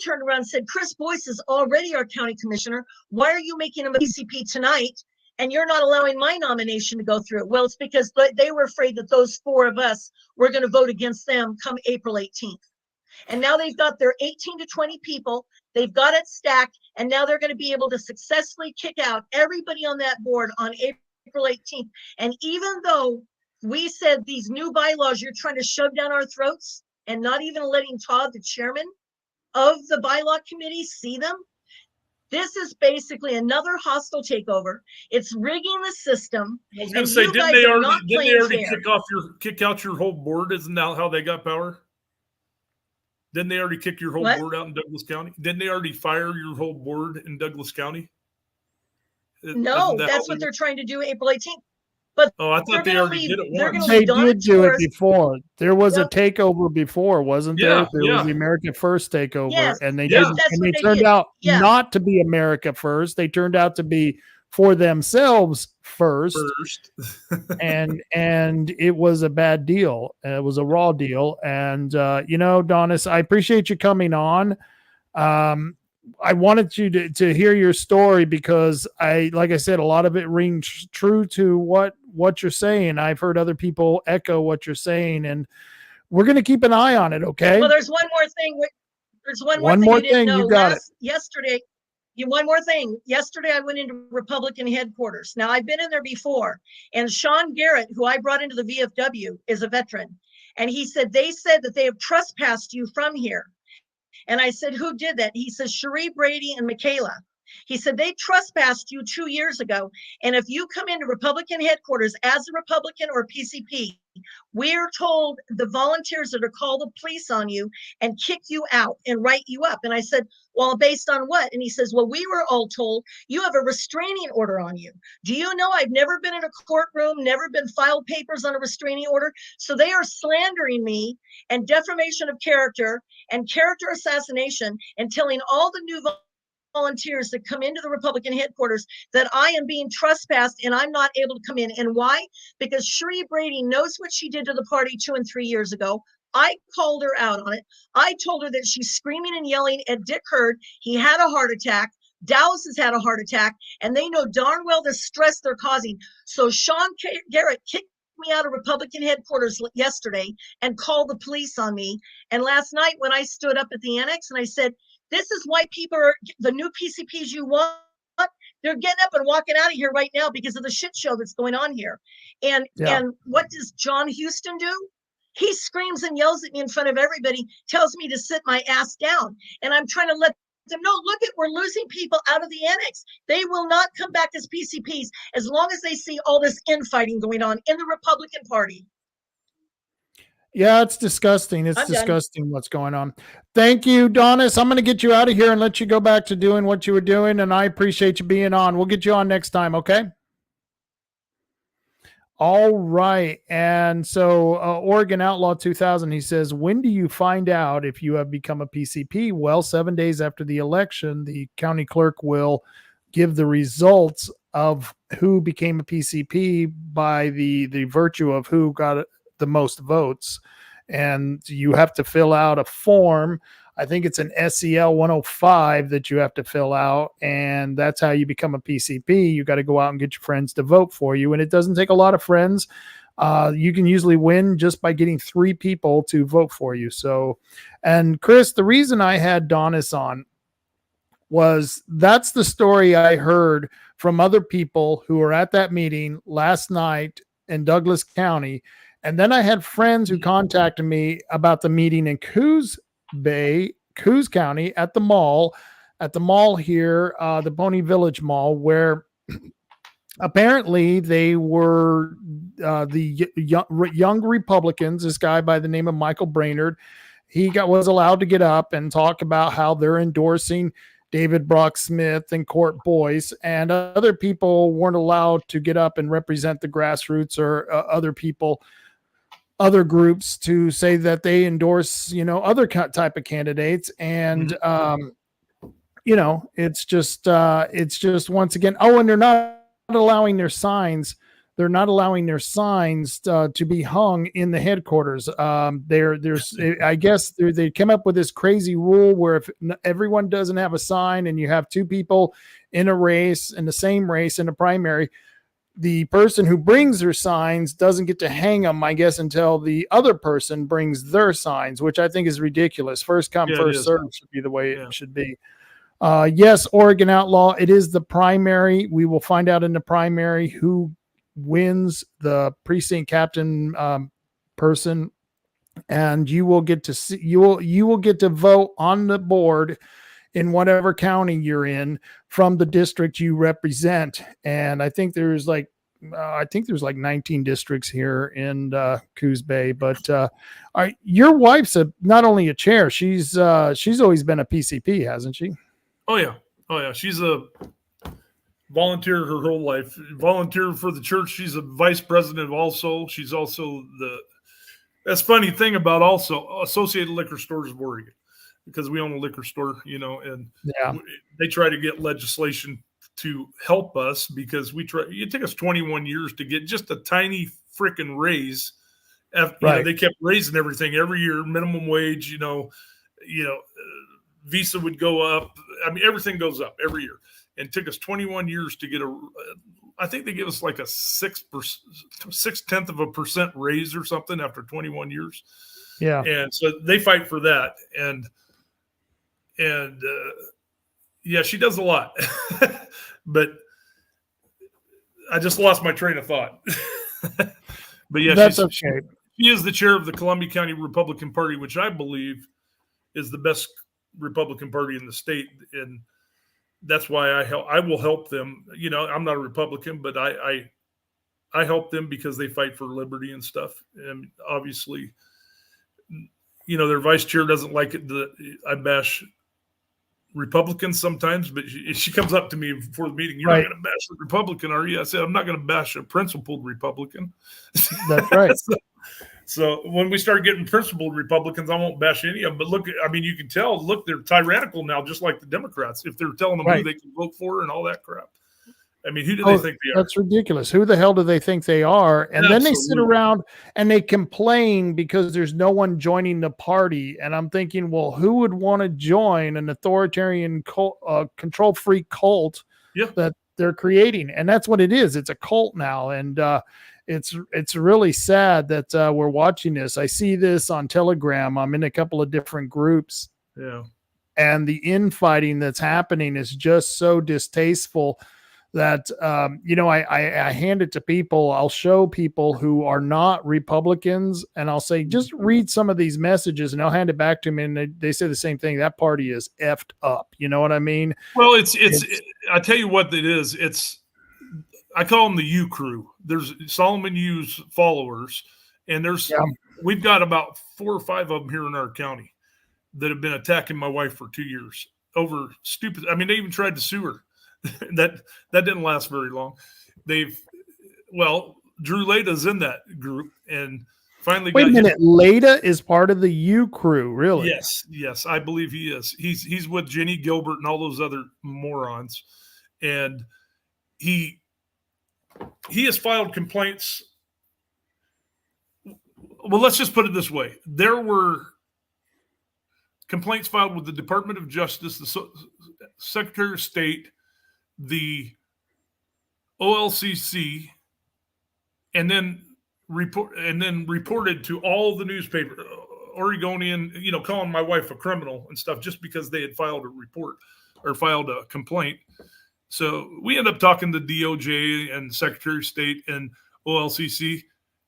turned around and said, Chris Boyce is already our county commissioner. Why are you making him a PCP tonight? And you're not allowing my nomination to go through. Well, it's because they were afraid that those four of us were going to vote against them come April 18th. And now they've got their 18 to 20 people. They've got it stacked. And now they're going to be able to successfully kick out everybody on that board on April 18th. And even though we said these new bylaws you're trying to shove down our throats and not even letting Todd, the chairman of the bylaw committee, see them, this is basically another hostile takeover. It's rigging the system. I was going to say, didn't they already kick out your whole board? Isn't that how they got power? Didn't they already kick your whole board out in Douglas County? Didn't they already fire your whole board in Douglas County? No, that's what they're trying to do April 18th. But I thought they already did it once. They did do it before. There was a takeover before, wasn't there? There was the America First takeover, and they did, and they turned out not to be America First. They turned out to be for themselves first. and it was a bad deal. It was a raw deal. And Donis, I appreciate you coming on. I wanted you to hear your story because like I said, a lot of it rings true to what you're saying. I've heard other people echo what you're saying, and we're going to keep an eye on it. Okay. Well, there's one more thing. There's one more thing you didn't know. You got it. Yesterday, one more thing. Yesterday, I went into Republican headquarters. Now, I've been in there before, and Sean Garrett, who I brought into the VFW, is a veteran. And he said, they said that they have trespassed you from here. And I said, who did that? He says, Cherie Brady and Michaela. He said, they trespassed you 2 years ago. And if you come into Republican headquarters as a Republican or PCP, we're told the volunteers are to call the police on you and kick you out and write you up. And I said, well, based on what? And he says, well, we were all told you have a restraining order on you. Do you know I've never been in a courtroom, never been filed papers on a restraining order? So they are slandering me and defamation of character and character assassination and telling all the new volunteers that come into the Republican headquarters that I am being trespassed and I'm not able to come in. And why? Because Cherie Brady knows what she did to the party 2 and 3 years ago. I called her out on it. I told her that she's screaming and yelling at Dick Hurd. He had a heart attack. Dallas has had a heart attack, and they know darn well the stress they're causing. So Sean Garrett kicked me out of Republican headquarters yesterday and called the police on me. And last night when I stood up at the annex and I said, this is why people are the new PCPs you want. They're getting up and walking out of here right now because of the shit show that's going on here. And what does John Houston do? He screams and yells at me in front of everybody, tells me to sit my ass down. And I'm trying to let them know, look, we're losing people out of the annex. They will not come back as PCPs as long as they see all this infighting going on in the Republican Party. Yeah, it's disgusting. It's disgusting what's going on. Thank you, Donis. I'm going to get you out of here and let you go back to doing what you were doing. And I appreciate you being on. We'll get you on next time. Okay. All right. And so Oregon Outlaw 2000, he says, when do you find out if you have become a PCP? Well, 7 days after the election, the county clerk will give the results of who became a PCP by the virtue of who got the most votes. And you have to fill out a form. I think it's an SEL 105 that you have to fill out, and that's how you become a PCP. You got to go out and get your friends to vote for you, and it doesn't take a lot of friends. You can usually win just by getting 3 people to vote for you. So, and Chris, the reason I had Donis on was that's the story I heard from other people who were at that meeting last night in Douglas County. And then I had friends who contacted me about the meeting in Coos County at the mall here, the Pony Village Mall, where apparently they were the young Republicans. This guy by the name of Michael Brainerd, was allowed to get up and talk about how they're endorsing David Brock Smith and Court Boyce, and other people weren't allowed to get up and represent the grassroots or other groups to say that they endorse, other type of candidates. And it's just once again. Oh, and they're not allowing their signs. They're not allowing their signs to be hung in the headquarters. There's, I guess, they came up with this crazy rule where if everyone doesn't have a sign and you have two people in a race, in the same race in a primary, the person who brings their signs doesn't get to hang them, I guess, until the other person brings their signs, which I think is ridiculous. First come, first serve should be the way it should be. Yes, Oregon Outlaw, it is the primary. We will find out in the primary who wins the precinct captain person, and you will get to see, you will get to vote on the board in whatever county you're in from the district you represent. And I think there's like 19 districts here in Coos Bay, but your wife's not only a chair, she's always been a PCP, hasn't she? Oh yeah. She's a volunteer her whole life, volunteer for the church. She's a vice president also. She's also that's funny thing about also Associated Liquor Stores of Oregon, because we own a liquor store, and they try to get legislation to help us because it took us 21 years to get just a tiny freaking raise. They kept raising everything every year, minimum wage, Visa would go up. I mean, everything goes up every year. And it took us 21 years to get I think they give us like a 0.6% raise or something after 21 years. Yeah. And so they fight for that. And she does a lot, but I just lost my train of thought. But yeah, that's okay. She is the chair of the Columbia County Republican Party, which I believe is the best Republican Party in the state. And that's why I will help them. I'm not a Republican, but I help them because they fight for liberty and stuff. And obviously, their vice chair doesn't like it. I bash Republicans sometimes, but she comes up to me before the meeting. You're not going to bash a Republican, are you? I said, I'm not going to bash a principled Republican. That's right. So when we start getting principled Republicans, I won't bash any of them. But look, you can tell, they're tyrannical now, just like the Democrats, if they're telling them who they can vote for and all that crap. I mean, who do they think they are? That's ridiculous. Who the hell do they think they are? And then they sit around and they complain because there's no one joining the party. And I'm thinking, well, who would want to join an authoritarian control freak cult that they're creating? And that's what it is. It's a cult now. And it's really sad that we're watching this. I see this on Telegram. I'm in a couple of different groups. Yeah. And the infighting that's happening is just so distasteful that, I hand it to people. I'll show people who are not Republicans and I'll say, just read some of these messages, and I'll hand it back to them. And they say the same thing. That party is effed up. You know what I mean? Well, I tell you what it is. I call them the U crew. There's Solomon U's followers, and we've got about 4 or 5 of them here in our county that have been attacking my wife for 2 years over stupid. I mean, they even tried to sue her. that didn't last very long. Drew Lada's in that group, and finally. Wait a minute, Lada is part of the U crew, really? Yes, I believe he is. He's with Jenny Gilbert and all those other morons, and he has filed complaints. Well, let's just put it this way: there were complaints filed with the Department of Justice, the Secretary of State, the OLCC, and then reported to all the newspaper, Oregonian, calling my wife a criminal and stuff just because they had filed a report or filed a complaint. So we end up talking to DOJ and Secretary of State and OLCC.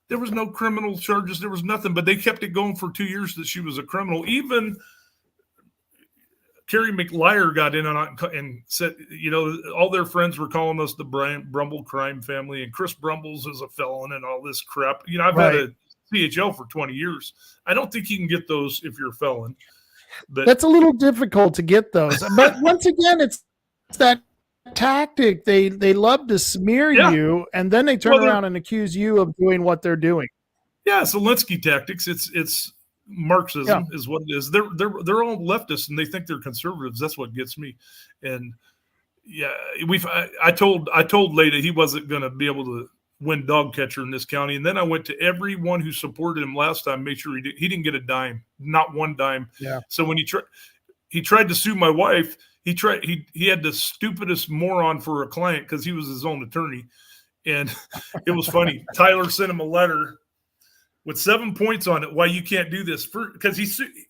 There was no criminal charges. There was nothing, but they kept it going for 2 years that she was a criminal. Even Carrie McLeyer got in on it and said, all their friends were calling us the Brumble crime family, and Chris Brumbles is a felon and all this crap. I've had a CHL for 20 years. I don't think you can get those if you're a felon. But that's a little difficult to get those. But once again, it's that tactic. They love to smear you, and then they turn around and accuse you of doing what they're doing. Yeah, Zelensky tactics. It's Marxism is what it is. They're all leftists and they think they're conservatives. That's what gets me. And yeah, I told Leda he wasn't going to be able to win dog catcher in this county. And then I went to everyone who supported him last time, make sure he didn't get a dime, not one dime. Yeah. So when he tried to sue my wife, he had the stupidest moron for a client because he was his own attorney. And it was funny. Tyler sent him a letter with 7 points on it why you can't do this, because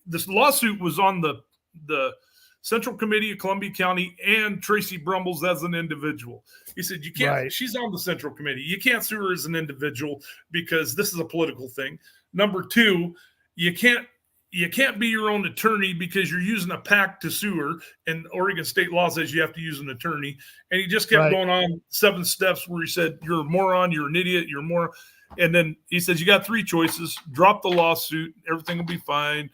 this lawsuit was on the Central Committee of Columbia County and Tracy Brumbles as an individual. He said, you can't, Right. She's on the Central Committee. You can't sue her as an individual because this is a political thing. Number two, you can't be your own attorney because you're using a PAC to sue her, and Oregon state law says you have to use an attorney. And he just kept going on 7 steps where he said, you're a moron, you're an idiot, you're a moron. And then he says, you got 3 choices: drop the lawsuit, everything will be fine.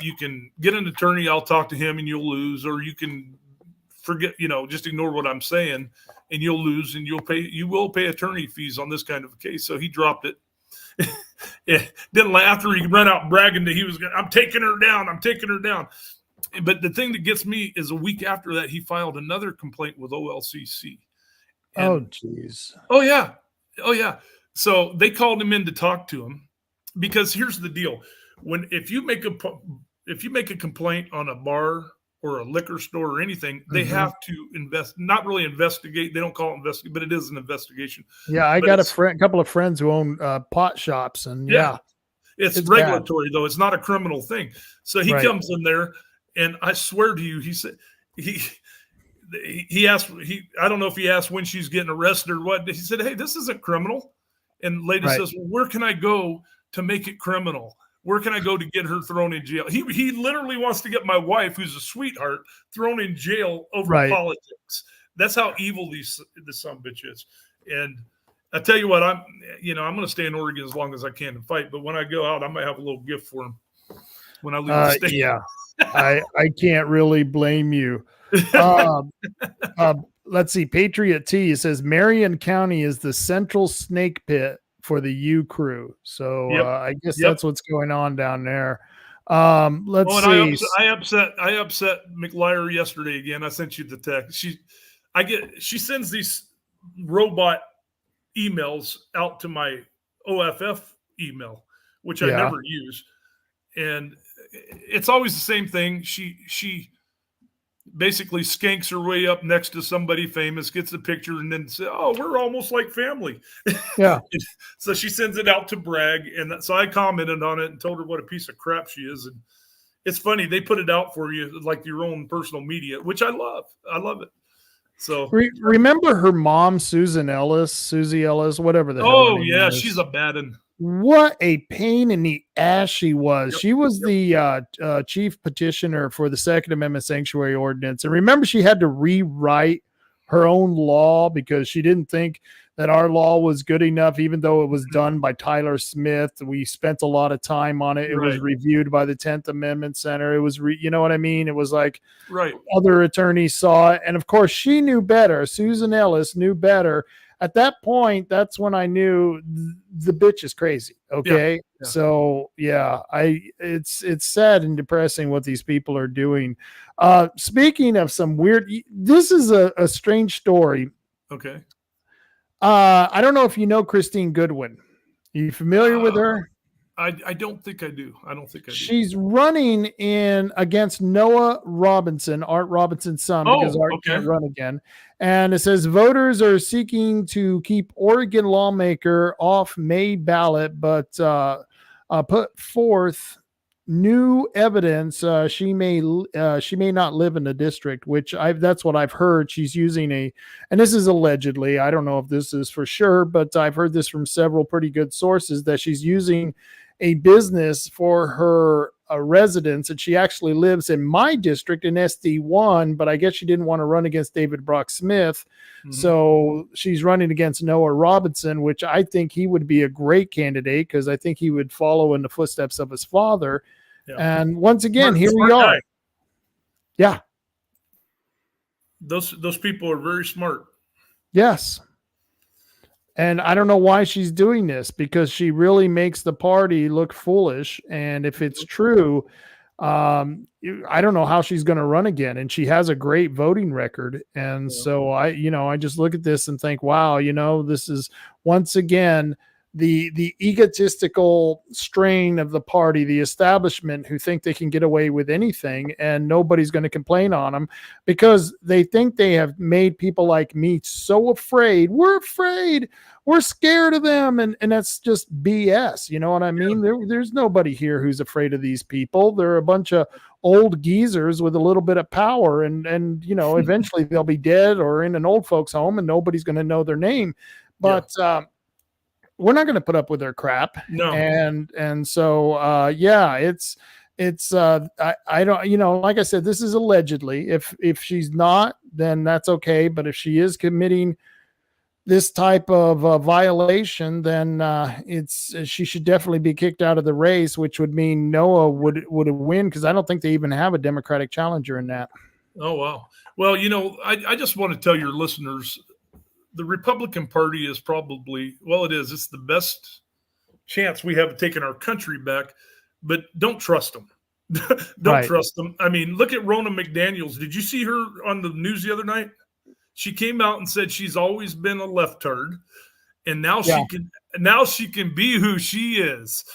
You can get an attorney, I'll talk to him and you'll lose, or you can forget, just ignore what I'm saying and you'll lose, and you will pay attorney fees on this kind of a case. So he dropped it. Didn't after he ran out bragging that I'm taking her down. But the thing that gets me is a week after that, he filed another complaint with OLCC. Oh, geez. Oh yeah. So they called him in to talk to him, because here's the deal. If you make a complaint on a bar or a liquor store or anything, they have to not really investigate. They don't call it investigate, but it is an investigation. Yeah. I got a couple of friends who own pot shops, and it's regulatory though. It's not a criminal thing. So he comes in there, and I swear to you, he said, he asked, I don't know if he asked when she's getting arrested or what. He said, hey, this isn't criminal. And lady says, well, where can I go to make it criminal? Where can I go to get her thrown in jail? He literally wants to get my wife, who's a sweetheart, thrown in jail over politics. That's how evil this son of a bitch is. And I tell you what, I'm going to stay in Oregon as long as I can and fight. But when I go out, I might have a little gift for him when I leave the state. Yeah, I can't really blame you. Let's see. Patriot T says Marion County is the central snake pit for the U crew. So I guess that's what's going on down there. Let's see. I upset McLeyer yesterday again. I sent you the text. She sends these robot emails out to my OFF email, which I never use. And it's always the same thing. She basically skanks her way up next to somebody famous, gets a picture, and then say, oh, we're almost like family. Yeah. So she sends it out to brag. And so I commented on it and told her what a piece of crap she is. And it's funny. They put it out for you like your own personal media, which I love. I love it. So remember her mom, Susie Ellis, whatever the hell. Oh yeah. She's a bad one. What a pain in the ass she was. She was the chief petitioner for the Second Amendment sanctuary ordinance. And remember, she had to rewrite her own law because she didn't think that our law was good enough, even though it was done by Tyler Smith. We spent a lot of time on it. It was reviewed by the 10th Amendment Center. It was, you know what I mean? It was like other attorneys saw it. And of course, she knew better. Susan Ellis knew better. At that point, that's when I knew the bitch is crazy. Okay. Yeah. So it's sad and depressing what these people are doing. Speaking of some weird, this is a strange story. Okay. I don't know if you know Christine Goodwin. Are you familiar with her? I don't think I do. She's running against Noah Robinson, Art Robinson's son, because Art can't run again. And it says voters are seeking to keep Oregon lawmaker off May ballot, but put forth new evidence she may not live in the district, which that's what I've heard. She's using and this is allegedly, I don't know if this is for sure, but I've heard this from several pretty good sources, that she's using a business for her residence, and she actually lives in my district in SD1, but I guess she didn't want to run against David Brock Smith. Mm-hmm. So she's running against Noah Robinson, which I think he would be a great candidate because I think he would follow in the footsteps of his father. Yeah. And once again, here we are. Guy. Yeah. Those people are very smart. Yes. And I don't know why she's doing this, because she really makes the party look foolish. And if it's true, I don't know how she's going to run again. And she has a great voting record. And so I just look at this and think, wow, this is once again the egotistical strain of the party, the establishment, who think they can get away with anything and nobody's going to complain on them because they think they have made people like me so afraid. We're afraid. We're scared of them. And that's just BS. You know what I mean? There's nobody here who's afraid of these people. They're a bunch of old geezers with a little bit of power, and eventually they'll be dead or in an old folks home and nobody's going to know their name. But, we're not going to put up with their crap. No. And so, I don't, like I said, this is allegedly. If she's not, then that's okay. But if she is committing this type of violation, then she should definitely be kicked out of the race, which would mean Noah would win, because I don't think they even have a Democratic challenger in that. Oh, wow. Well, I just want to tell your listeners, the Republican Party is probably, it's the best chance we have of taking our country back, but don't trust them. Don't trust them. I mean, look at Ronna McDaniels. Did you see her on the news the other night? She came out and said she's always been a left-turd, and now she can be who she is.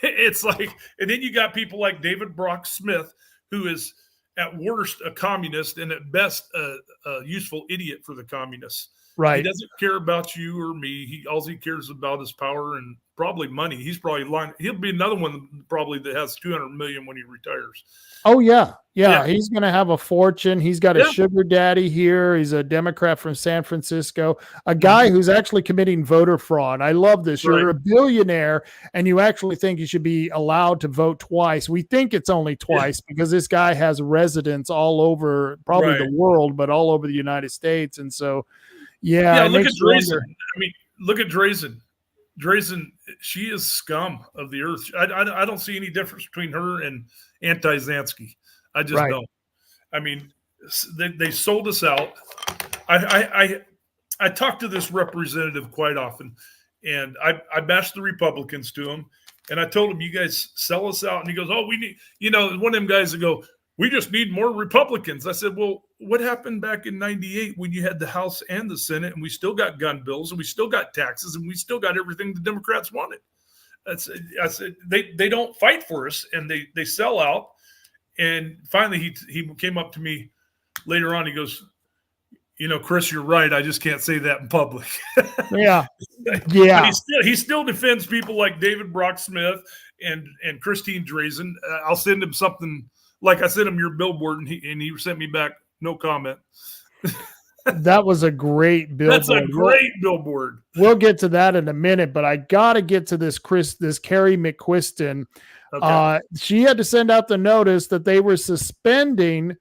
It's like, and then you got people like David Brock Smith, who is at worst a communist and at best a useful idiot for the communists. Right. He doesn't care about you or me. All he cares about is power and probably money. He's probably lying. He'll be another one probably that has 200 million when he retires. Oh yeah. He's going to have a fortune. He's got a sugar daddy here. He's a Democrat from San Francisco, a guy who's actually committing voter fraud. I love this. You're a billionaire and you actually think you should be allowed to vote twice. We think it's only twice because this guy has residence all over probably the world, but all over the United States. And so, look at Drazen. I mean, look at Drazen. Drazen, she is scum of the earth. I don't see any difference between her and Anti-Zansky. I just don't. I mean, they sold us out. I talk to this representative quite often, and I bash the Republicans to him, and I told him, you guys sell us out. And he goes, oh, we need, one of them guys that go, we just need more Republicans. I said, well, what happened back in 98 when you had the House and the Senate and we still got gun bills and we still got taxes and we still got everything the Democrats wanted? I said, they don't fight for us and they sell out. And finally he came up to me later on. He goes, Chris, you're right. I just can't say that in public. Yeah. But he still defends people like David Brock Smith and Christine Drazen. I'll send him something. Like I sent him your billboard, and he sent me back no comment. That was a great billboard. That's a great billboard. We'll get to that in a minute, but I got to get to this Carrie McQuiston. Okay. She had to send out the notice that they were suspending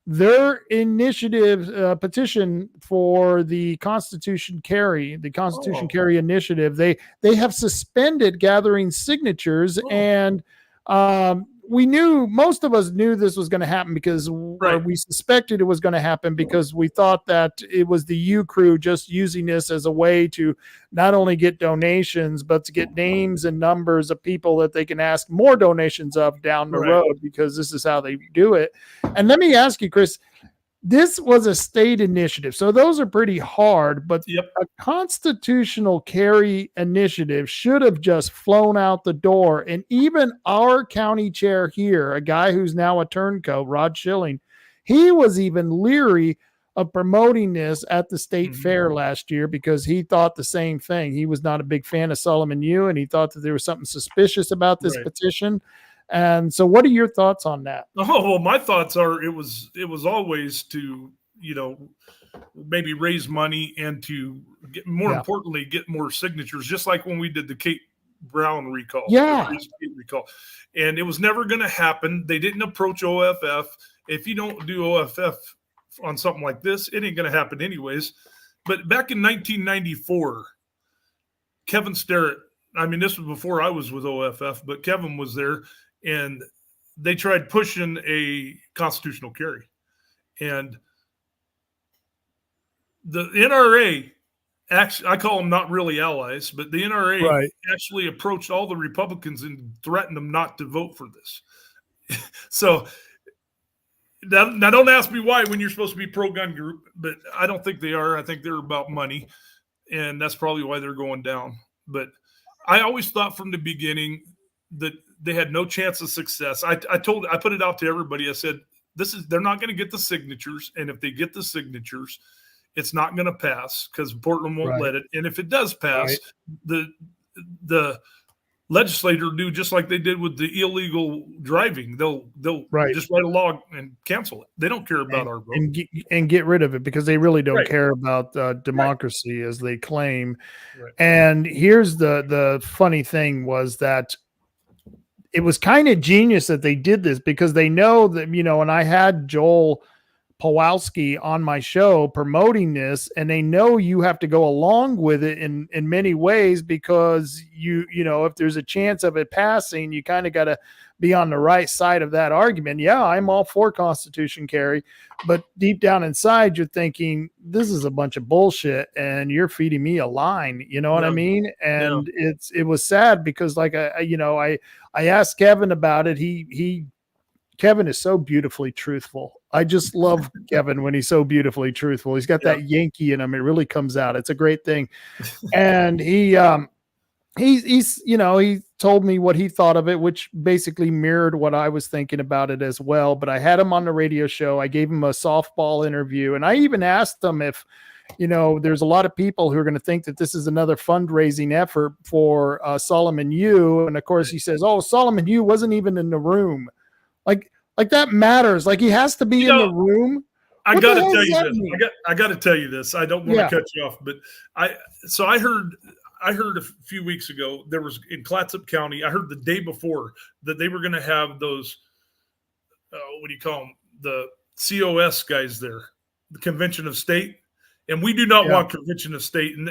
their initiative petition for the Constitution Carry initiative. They have suspended gathering signatures and most of us knew this was going to happen because we suspected it was going to happen because we thought that it was the U crew just using this as a way to not only get donations, but to get names and numbers of people that they can ask more donations of down the road, because this is how they do it. And let me ask you, Chris, this was a state initiative, so those are pretty hard, but a constitutional carry initiative should have just flown out the door. And even our county chair here, a guy who's now a turncoat, Rod Schilling, he was even leery of promoting this at the state fair last year because he thought the same thing. He was not a big fan of Solomon U, and he thought that there was something suspicious about this petition. And so what are your thoughts on that? Oh, well, my thoughts are it was always to, maybe raise money and to get importantly, get more signatures, just like when we did the Kate Brown recall. And it was never going to happen. They didn't approach OFF. If you don't do OFF on something like this, it ain't going to happen anyways. But back in 1994, Kevin Sterrett, I mean, this was before I was with OFF, but Kevin was there. And they tried pushing a constitutional carry. And the NRA actually, I call them not really allies, but the NRA Right. actually approached all the Republicans and threatened them not to vote for this. So now don't ask me why when you're supposed to be pro-gun group, but I don't think they are. I think they're about money, and that's probably why they're going down. But I always thought from the beginning that they had no chance of success. I put it out to everybody. I said, they're not going to get the signatures, and if they get the signatures, it's not going to pass because Portland won't let it. And if it does pass, the legislator do just like they did with the illegal driving. They'll just write a law and cancel it. They don't care about our vote and get rid of it because they really don't care about democracy as they claim. And here's the funny thing was that it was kind of genius that they did this because they know that, and I had Joel Pawlowski on my show promoting this, and they know you have to go along with it in many ways because if there's a chance of it passing, you kind of got to be on the right side of that argument. Yeah, I'm all for Constitution carry, but deep down inside, you're thinking this is a bunch of bullshit and you're feeding me a line. You know what I mean? And it was sad because I asked Kevin about it. Kevin is so beautifully truthful. I just love Kevin when he's so beautifully truthful. He's got that Yankee in him. It really comes out. It's a great thing. And he told me what he thought of it, which basically mirrored what I was thinking about it as well. But I had him on the radio show. I gave him a softball interview, and I even asked him if, there's a lot of people who are going to think that this is another fundraising effort for Solomon Yu. And of course he says, "Oh, Solomon Yu wasn't even in the room." Like that matters. Like he has to be in the room. I got to tell you this. I got to tell you this. I don't want to cut you off, but I heard a few weeks ago there was in Clatsop County. I heard the day before that they were going to have those. What do you call them? The COS guys there, the Convention of State, and we do not want Convention of State. And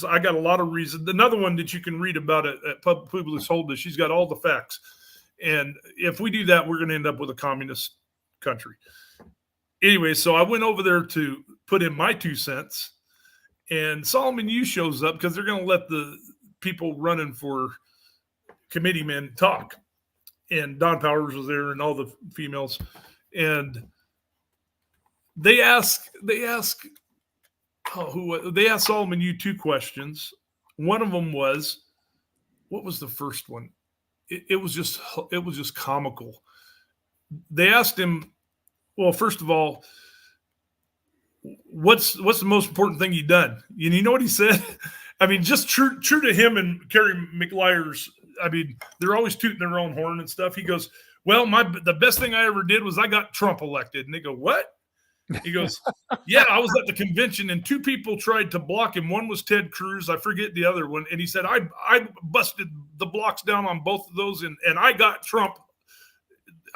I got a lot of reasons. Another one that you can read about it at Publius Holda. She's got all the facts. And if we do that, we're going to end up with a communist country. Anyway, so I went over there to put in my 2 cents, and Solomon Yu shows up because they're going to let the people running for committeemen talk. And Don Powers was there and all the females. And they asked Solomon Yu 2 questions. One of them was, what was the first one? It was just comical. They asked him, well, first of all, what's the most important thing you've done? And you know what he said? I mean, just true to him and Kerry McLyers. I mean, they're always tooting their own horn and stuff. He goes, well, the best thing I ever did was I got Trump elected. And they go, what? He goes, yeah, I was at the convention and 2 people tried to block him. One was Ted Cruz. I forget the other one. And he said, I busted the blocks down on both of those. And I got Trump.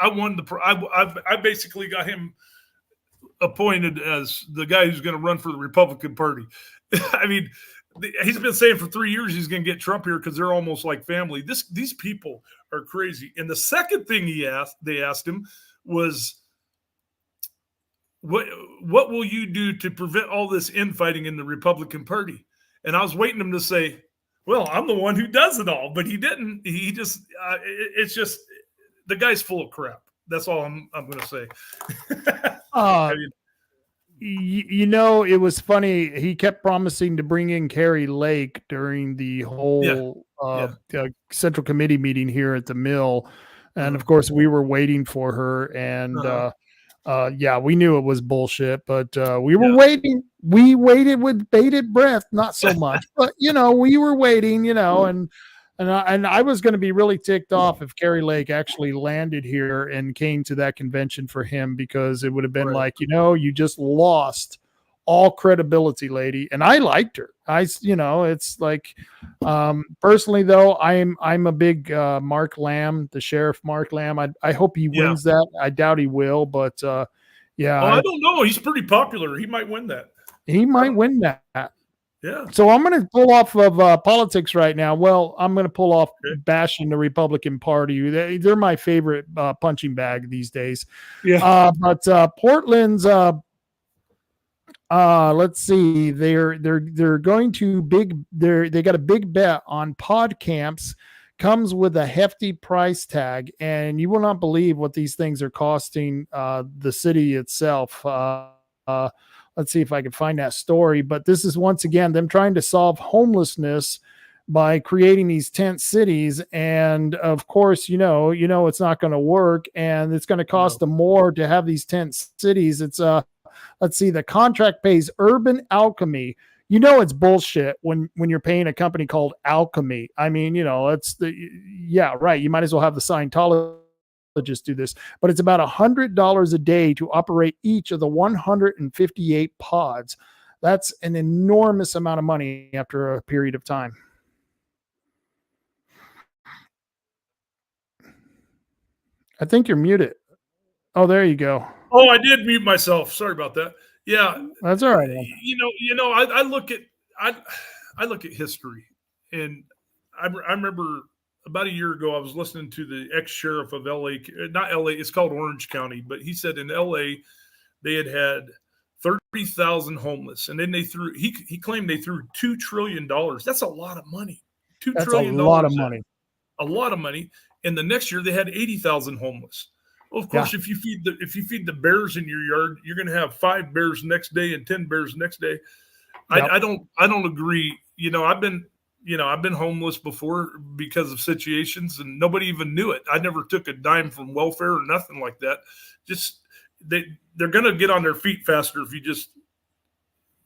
I won I basically got him appointed as the guy who's going to run for the Republican Party. I mean, he's been saying for 3 years he's going to get Trump here because they're almost like family. These people are crazy. And the second thing they asked him was, what will you do to prevent all this infighting in the Republican Party? And I was waiting him to say, well, I'm the one who does it all, but he didn't. He just, it's just, the guy's full of crap. That's all I'm going to say. I mean, it was funny. He kept promising to bring in Carrie Lake during the whole Central Committee meeting here at the mill. And of course we were waiting for her, and we knew it was bullshit, but we were waiting. We waited with bated breath, not so much, but we were waiting, and I was going to be really ticked off if Carrie Lake actually landed here and came to that convention for him, because it would have been like, you just lost all credibility, lady. And I liked her. It's like, personally though, I'm a big Mark Lamb, the Sheriff Mark Lamb. I hope he wins that. I doubt he will, but I don't know. He's pretty popular. He might win that. He might win that. Yeah. So I'm going to pull off of politics right now. Well, I'm going to pull off bashing the Republican Party. They're my favorite punching bag these days. Yeah. But Portland's Let's see. They're going to they got a big bet on pod camps. Comes with a hefty price tag, and you will not believe what these things are costing the city itself. Let's see if I can find that story. But this is once again them trying to solve homelessness by creating these tent cities, and of course, it's not going to work, and it's going to cost them more to have these tent cities. It's let's see, the contract pays Urban Alchemy. It's bullshit when you're paying a company called Alchemy. I mean, it's right. You might as well have the Scientologists do this, but it's about $100 a day to operate each of the 158 pods. That's an enormous amount of money after a period of time. I think you're muted. Oh, there you go. Oh, I did mute myself. Sorry about that. Yeah, that's all right. I look at history, and I remember about a year ago I was listening to the ex-sheriff of LA, not LA, it's called Orange County, but he said in LA they had 30,000 homeless, and then he claimed they threw $2 trillion. That's a lot of money. $2 trillion. A lot of money. A lot of money. And the next year they had 80,000 homeless. Well, of course, if you feed the bears in your yard, you're going to have 5 bears next day and 10 bears next day. Yep. I don't agree. I've been homeless before because of situations, and nobody even knew it. I never took a dime from welfare or nothing like that. Just they're going to get on their feet faster if you just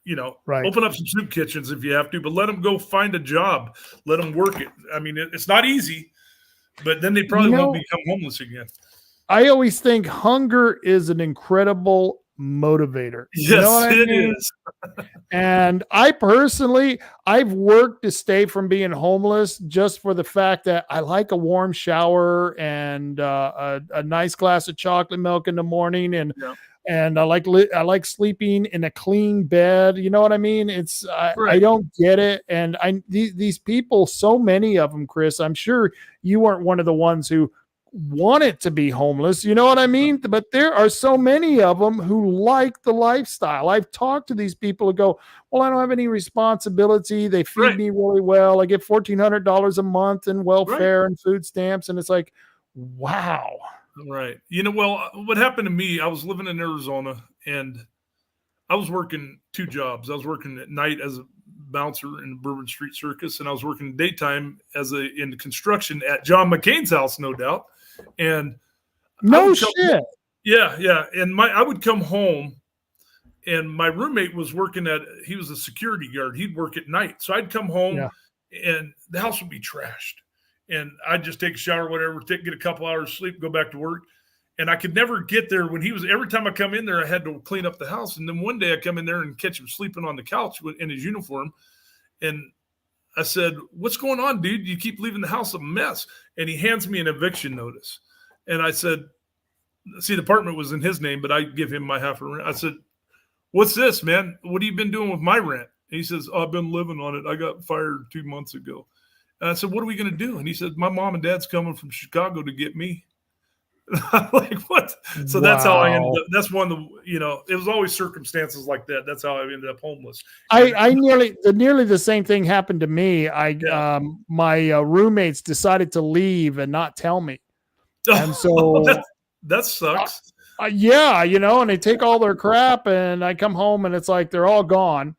open up some soup kitchens if you have to, but let them go find a job. Let them work it. I mean, it's not easy, but then they probably won't become homeless again. I always think hunger is an incredible motivator. Yes, it is. And I personally, I've worked to stay from being homeless just for the fact that I like a warm shower and a nice glass of chocolate milk in the morning, and I like sleeping in a clean bed. You know what I mean? I don't get it. And these people, so many of them, Chris, I'm sure you weren't one of the ones who wanted to be homeless. You know what I mean? But there are so many of them who like the lifestyle. I've talked to these people who go, well, I don't have any responsibility. They feed me really well. I get $1,400 a month in welfare and food stamps. And it's like, wow. Right. Well, what happened to me, I was living in Arizona and I was working 2 jobs. I was working at night as a bouncer in the Bourbon Street Circus, and I was working daytime in construction at John McCain's house, no doubt. And no shit. Yeah. And I would come home, and my roommate was he was a security guard. He'd work at night. So I'd come home and the house would be trashed. And I'd just take a shower, whatever, get a couple hours of sleep, go back to work. And I could never get there when every time I come in there, I had to clean up the house. And then one day I come in there and catch him sleeping on the couch in his uniform. And I said, what's going on, dude? You keep leaving the house a mess. And he hands me an eviction notice. And I said, see, the apartment was in his name, but I give him my half of rent. I said, what's this, man? What have you been doing with my rent? And he says, I've been living on it. I got fired 2 months ago. And I said, what are we going to do? And he said, my mom and dad's coming from Chicago to get me. I'm like, what? So that's how I ended up. That's one of the, it was always circumstances like that. That's how I ended up homeless. I nearly the same thing happened to me. My roommates decided to leave and not tell me. And so that sucks. And they take all their crap, and I come home and it's like, they're all gone.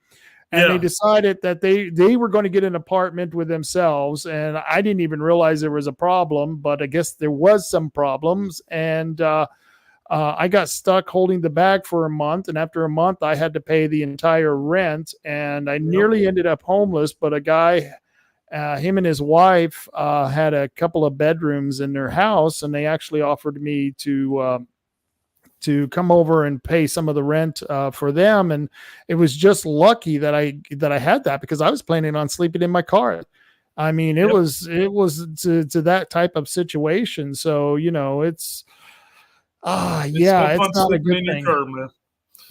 And they decided that they were going to get an apartment with themselves. And I didn't even realize there was a problem, but I guess there was some problems. And I got stuck holding the bag for a month. And after a month, I had to pay the entire rent. And I nearly ended up homeless. But a guy, him and his wife had a couple of bedrooms in their house. And they actually offered me to come over and pay some of the rent for them. And it was just lucky that I had that, because I was planning on sleeping in my car. I mean, it was to that type of situation. So, it's not a good thing. Car, man.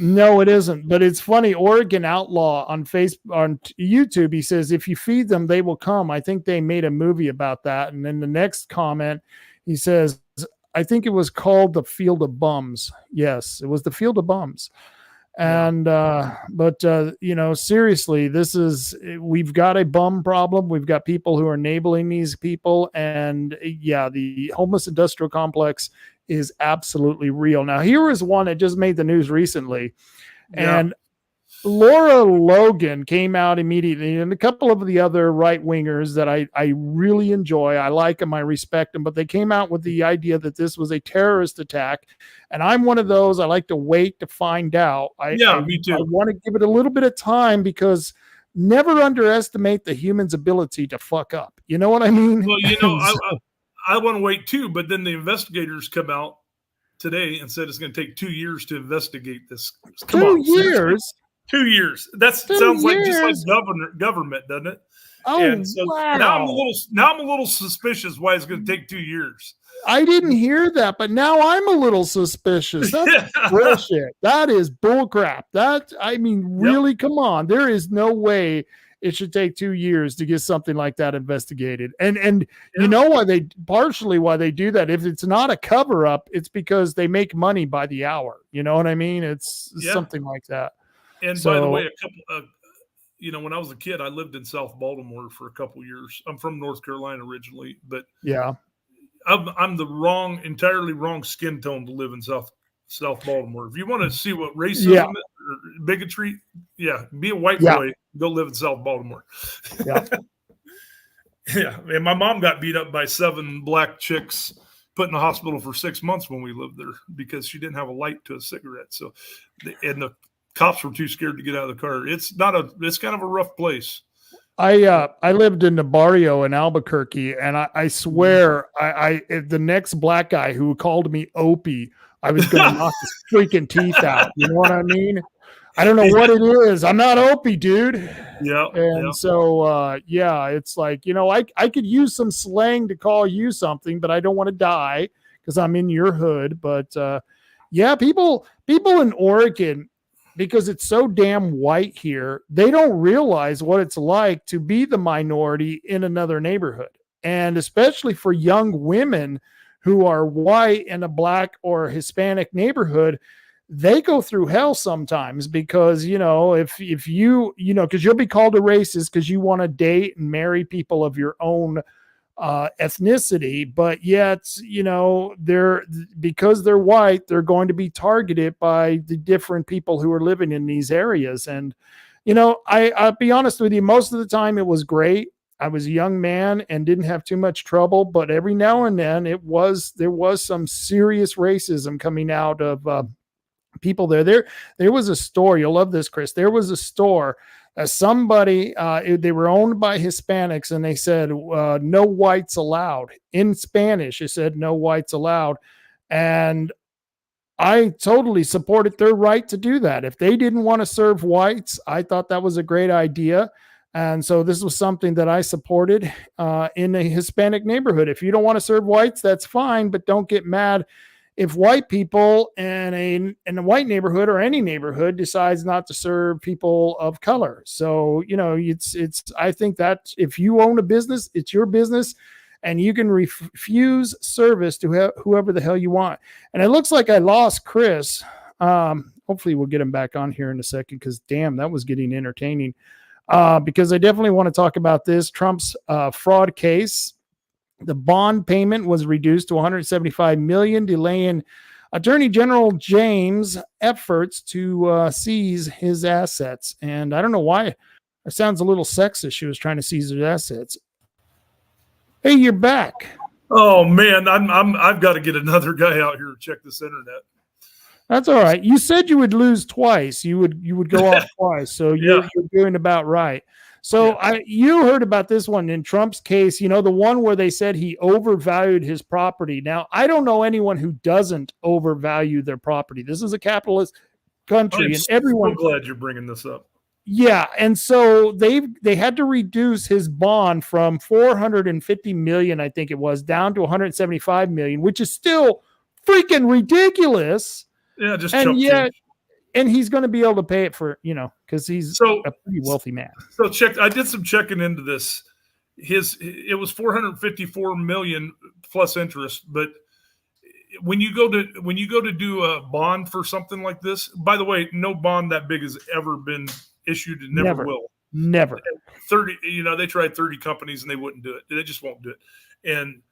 No, it isn't. But it's funny. Oregon Outlaw on YouTube, he says, if you feed them, they will come. I think they made a movie about that. And then the next comment, he says, I think it was called The Field of Bums. Yes, it was The Field of Bums. And seriously, we've got a bum problem. We've got people who are enabling these people, and the homeless industrial complex is absolutely real. Now, here is one that just made the news recently, and Laura Logan came out immediately, and a couple of the other right wingers that I really enjoy. I like them, I respect them, but they came out with the idea that this was a terrorist attack. And I'm one of those. I like to wait to find out. Me too. I want to give it a little bit of time, because never underestimate the human's ability to fuck up. You know what I mean? Well, I want to wait too, but then the investigators come out today and said it's going to take 2 years to investigate this. Come on, 2 years? 2 years. That sounds like just like government, doesn't it? Oh, and so wow. Now I'm a little suspicious why it's going to take 2 years. I didn't hear that, but now I'm a little suspicious. That's bullshit. That is bullcrap. Really, come on. There is no way it should take 2 years to get something like that investigated. And you know why they do that? If it's not a cover up, it's because they make money by the hour. You know what I mean? It's something like that. And by the way, when I was a kid, I lived in South Baltimore for a couple of years. I'm from North Carolina originally, but I'm the entirely wrong skin tone to live in South Baltimore. If you want to see what racism is, or bigotry, be a white boy, go live in South Baltimore. Yeah. And my mom got beat up by 7 black chicks, put in the hospital for 6 months when we lived there because she didn't have a light to a cigarette. So, and the cops were too scared to get out of the car. It's kind of a rough place. I lived in the barrio in Albuquerque, and I swear the next black guy who called me Opie, I was going to knock his freaking teeth out. You know what I mean? I don't know what it is. I'm not Opie, dude. Yeah. And so, it's like, I could use some slang to call you something, but I don't want to die because I'm in your hood. But people in Oregon, because it's so damn white here, they don't realize what it's like to be the minority in another neighborhood. And especially for young women who are white in a black or Hispanic neighborhood, they go through hell sometimes because, if you, because you'll be called a racist because you want to date and marry people of your own ethnicity, but yet, because they're white, they're going to be targeted by the different people who are living in these areas. And, I'll be honest with you, most of the time it was great. I was a young man and didn't have too much trouble, but every now and then there was some serious racism coming out of people there. There was a store. You'll love this, Chris. There was a store. Somebody, they were owned by Hispanics, and they said, no whites allowed. In Spanish, it said, no whites allowed. And I totally supported their right to do that. If they didn't want to serve whites, I thought that was a great idea. And so this was something that I supported in a Hispanic neighborhood. If you don't want to serve whites, that's fine, but don't get mad if white people in a white neighborhood or any neighborhood decides not to serve people of color. So, I think that if you own a business, it's your business, and you can refuse service to whoever the hell you want. And it looks like I lost Chris. Hopefully we'll get him back on here in a second, because damn, that was getting entertaining. Because I definitely want to talk about this Trump's fraud case. The bond payment was reduced to $175 million, delaying Attorney General James' efforts to seize his assets. And I don't know why it sounds a little sexist. She was trying to seize his assets. Hey, you're back. Oh man, I've got to get another guy out here to check this internet. That's all right. You said you would lose twice. You would go off twice. So you're doing about right. So you heard about this one in Trump's case, the one where they said he overvalued his property. Now, I don't know anyone who doesn't overvalue their property. This is a capitalist country, and everyone. I'm glad you're bringing this up. Yeah, and so they had to reduce his bond from $450 million, I think it was, down to $175 million, which is still freaking ridiculous. Yeah, just and he's going to be able to pay it for, because he's a pretty wealthy man. So I did some checking into this. It was $454 million plus interest, but when you go to do a bond for something like this, by the way, no bond that big has ever been issued and never will. Never. 30, they tried 30 companies and they wouldn't do it. They just won't do it. And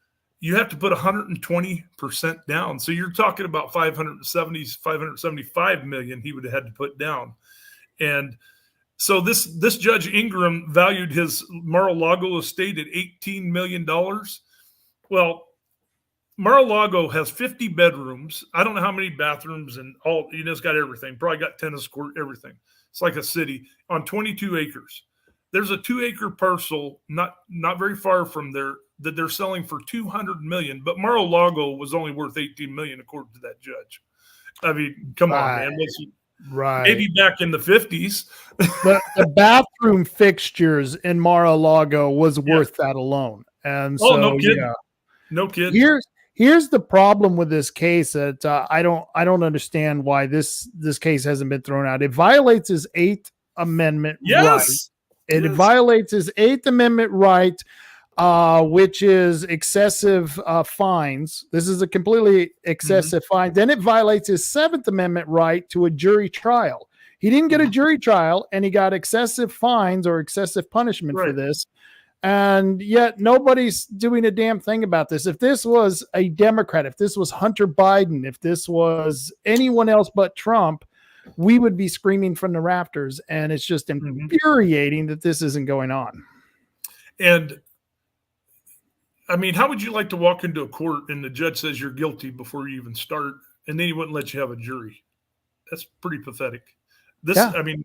you have to put 120% down. So you're talking about 575 million he would have had to put down. And so this Judge Ingram valued his Mar-a-Lago estate at $18 million. Well, Mar-a-Lago has 50 bedrooms. I don't know how many bathrooms and all, it's got everything. Probably got tennis court, everything. It's like a city on 22 acres. There's a 2-acre parcel not very far from there that they're selling for $200 million, but Mar-a-Lago was only worth $18 million according to that judge. I mean, come on, man. Right. Maybe back in the 50s. the bathroom fixtures in Mar-a-Lago was worth that alone. And so, no kidding. No kidding. Here's the problem with this case that I don't understand why this case hasn't been thrown out. It violates his 8th Amendment right. It violates his 8th Amendment right, which is excessive fines. This is a completely excessive fine. Then it violates his 7th Amendment right to a jury trial. He didn't get a jury trial, and he got excessive fines or excessive punishment for this. And yet nobody's doing a damn thing about this. If this was a Democrat, if this was Hunter Biden, if this was anyone else but Trump, we would be screaming from the rafters. And it's just infuriating that this isn't going on. And I mean, how would you like to walk into a court and the judge says you're guilty before you even start, and then he wouldn't let you have a jury? That's pretty pathetic. I mean,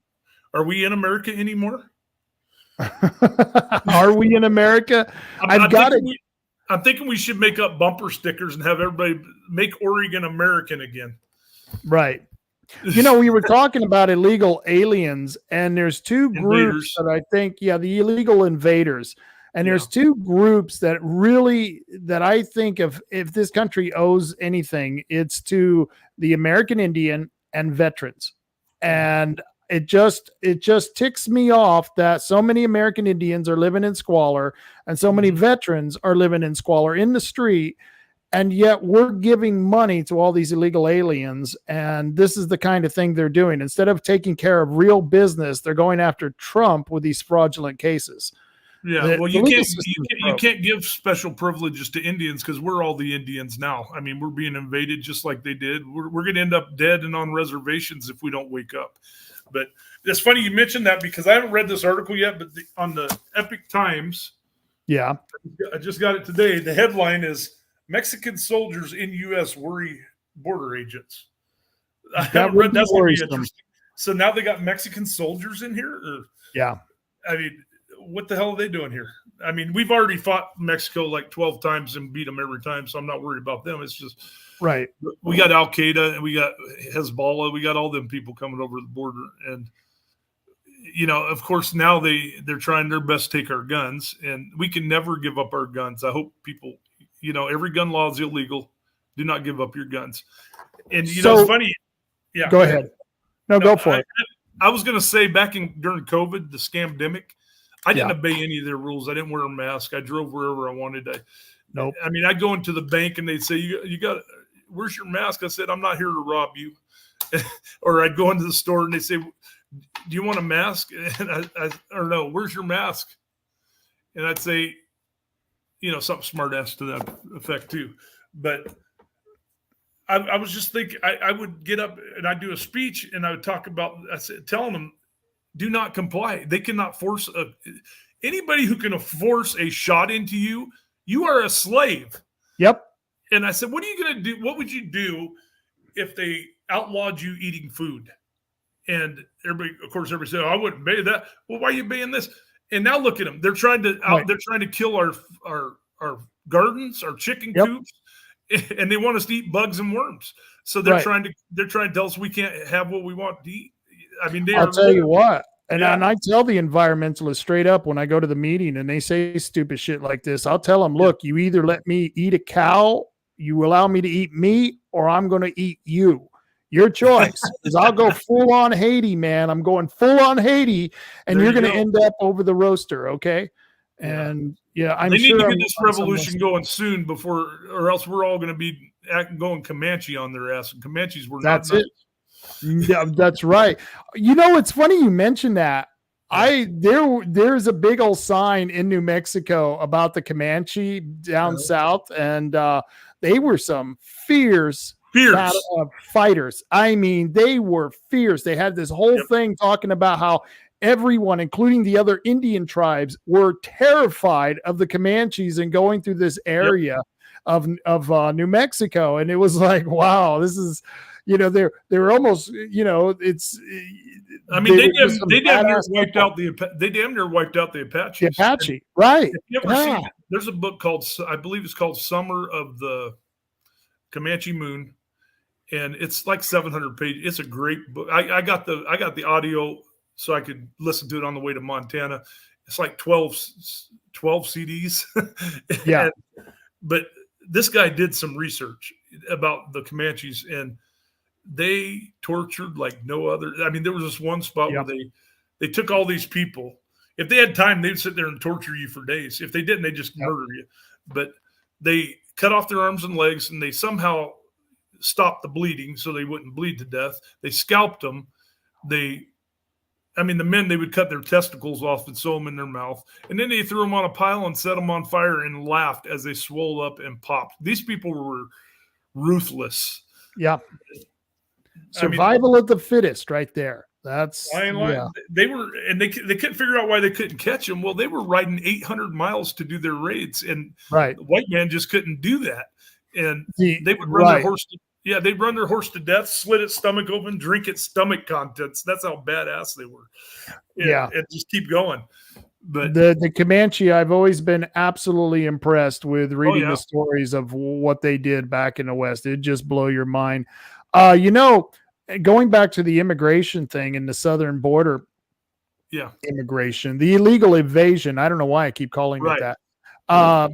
are we in America anymore? Are we in America? I'm thinking we should make up bumper stickers and have everybody make Oregon American again. Right. We were talking about illegal aliens, and there's two groups that I think, the illegal invaders. And there's two groups that I think if this country owes anything, it's to the American Indian and veterans. And it just ticks me off that so many American Indians are living in squalor and so many veterans are living in squalor in the street. And yet we're giving money to all these illegal aliens. And this is the kind of thing they're doing. Instead of taking care of real business, they're going after Trump with these fraudulent cases. Yeah, well, you can't give special privileges to Indians because we're all the Indians now. I mean, we're being invaded just like they did. We're going to end up dead and on reservations if we don't wake up. But it's funny you mentioned that because I haven't read this article yet, but on the Epic Times, I just got it today. The headline is Mexican soldiers in U.S. worry border agents. I haven't read that. That's going to be interesting. So now they got Mexican soldiers in here? I mean, what the hell are they doing here? I mean, we've already fought Mexico like 12 times and beat them every time, so I'm not worried about them. It's just we got Al Qaeda and we got Hezbollah. We got all them people coming over the border, and of course now they're trying their best to take our guns, and we can never give up our guns. I hope people, every gun law is illegal. Do not give up your guns. And it's funny. Yeah, go ahead. No, go for it. I was going to say during COVID, the scamdemic, I didn't obey any of their rules. I didn't wear a mask. I drove wherever I wanted. I mean, I'd go into the bank and they'd say, you got, where's your mask? I said, I'm not here to rob you. Or I'd go into the store and they'd say, do you want a mask? And or no, where's your mask? And I'd say, something smart ass to that effect too. But I was just thinking, I would get up and I'd do a speech and I would talk about, telling them, do not comply. They cannot force anybody who can force a shot into you. You are a slave. Yep. And I said, what are you going to do? What would you do if they outlawed you eating food? And everybody said, I wouldn't obey that. Well, why are you obeying this? And now look at them. They're trying to kill our gardens, our chicken coops, and they want us to eat bugs and worms. So they're trying to tell us we can't have what we want to eat. I mean, I'll tell you what, and I tell the environmentalists straight up when I go to the meeting and they say stupid shit like this, I'll tell them, look, you either let me eat a cow, you allow me to eat meat, or I'm going to eat you. Your choice. Because I'll go full on Haiti, man. I'm going full on Haiti, and you're going to end up over the roaster, okay? And I'm they need to get this revolution going soon or else we're all going to be going Comanche on their ass, and Comanches were That's not it. Yeah, that's right. You know, it's funny you mentioned that. There's a big old sign in New Mexico about the Comanche down south, and they were some fierce fighters. I mean, they were fierce. They had this whole thing talking about how everyone, including the other Indian tribes, were terrified of the Comanches and going through this area of New Mexico. And it was like, wow, this is, you know, they're almost, you know, it's. I mean, they damn near wiped out the Apaches. The Apache, right? If you ever seen it, there's a book called, I believe it's called Summer of the Comanche Moon, and it's like 700 pages. It's a great book. I got the audio so I could listen to it on the way to Montana. It's like 12 CDs. Yeah. But this guy did some research about the Comanches, and they tortured like no other. I mean, there was this one spot where they took all these people. If they had time, they'd sit there and torture you for days. If they didn't, they just murder you. But they cut off their arms and legs, and they somehow stopped the bleeding so they wouldn't bleed to death. They scalped them. The men, they would cut their testicles off and sew them in their mouth. And then they threw them on a pile and set them on fire and laughed as they swelled up and popped. These people were ruthless. Yeah. Survival of the fittest right there. That's they were, and they couldn't figure out why they couldn't catch them. Well, they were riding 800 miles to do their raids, and the white man just couldn't do that. And they would run their horse. They'd run their horse to death, slit its stomach open, drink its stomach contents. That's how badass they were. And just keep going. But the Comanche, I've always been absolutely impressed with reading the stories of what they did back in the West. It just blow your mind. You know, going back to the immigration thing in the southern border, immigration, the illegal invasion. I don't know why I keep calling it that.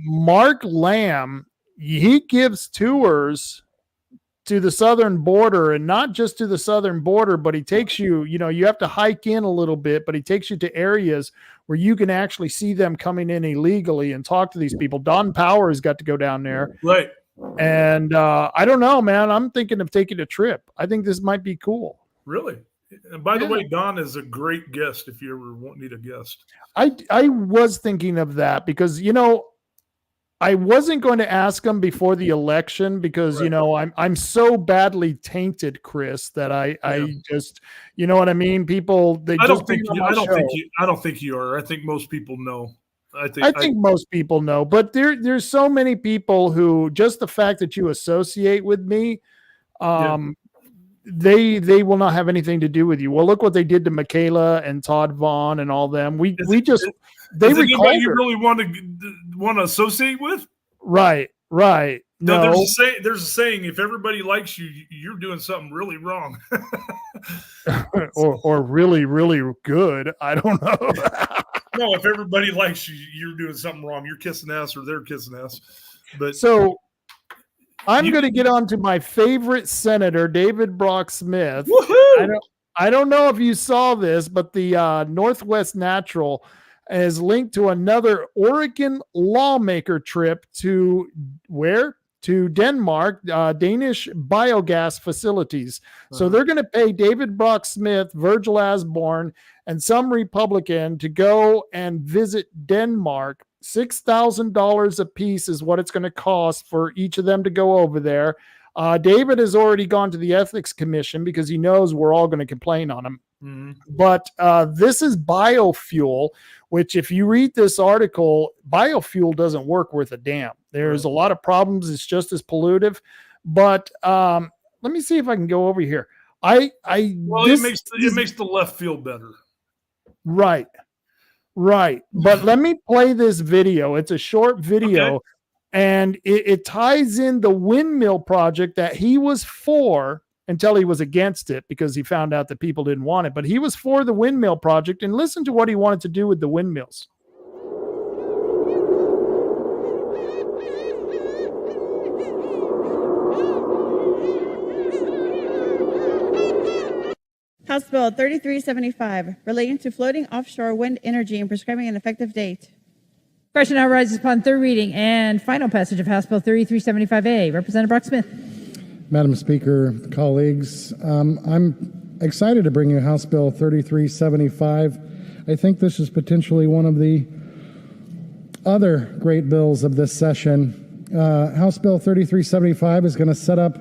Mark Lamb, he gives tours to the southern border, and not just to the southern border, but he takes you, you know, you have to hike in a little bit, but he takes you to areas where you can actually see them coming in illegally and talk to these people. Don Powers got to go down there. Right. And I don't know, man. I'm thinking of taking a trip. I think this might be cool. Really? And by the way, Don is a great guest if you ever need a guest. I was thinking of that because, you know, I wasn't going to ask him before the election because, you know, I'm so badly tainted, Chris, that I just, you know what I mean? People, I don't think you are. I think most people know. I think most people know, but there's so many people who just the fact that you associate with me, they will not have anything to do with you. Well, look what they did to Michaela and Todd Vaughn and all them. They recalled you really want to associate with? Right. No, there's a saying: if everybody likes you, you're doing something really wrong, or really, really good. I don't know. No, if everybody likes you, you're doing something wrong. You're kissing ass or they're kissing ass. But so I'm going to get on to my favorite senator, David Brock Smith. Woohoo! I don't know if you saw this, but the Northwest Natural is linked to another Oregon lawmaker trip to where? To Denmark, Danish biogas facilities. So they're going to pay David Brock Smith, Virgil Asborn, and some Republican to go and visit Denmark. $6,000 a piece is what it's going to cost for each of them to go over there. David has already gone to the Ethics Commission because he knows we're all going to complain on him. Mm-hmm. But this is biofuel, which if you read this article, biofuel doesn't work worth a damn. There's a lot of problems. It's just as pollutive. But let me see if I can go over here. It makes the left feel better. Right. But let me play this video. It's a short video, and it ties in the windmill project that he was for until he was against it because he found out that people didn't want it. But he was for the windmill project, and listen to what he wanted to do with the windmills. House Bill 3375, relating to floating offshore wind energy and prescribing an effective date. Question now rises upon third reading and final passage of House Bill 3375A. Representative Brock Smith. Madam Speaker, colleagues, I'm excited to bring you House Bill 3375. I think this is potentially one of the other great bills of this session. House Bill 3375 is going to set up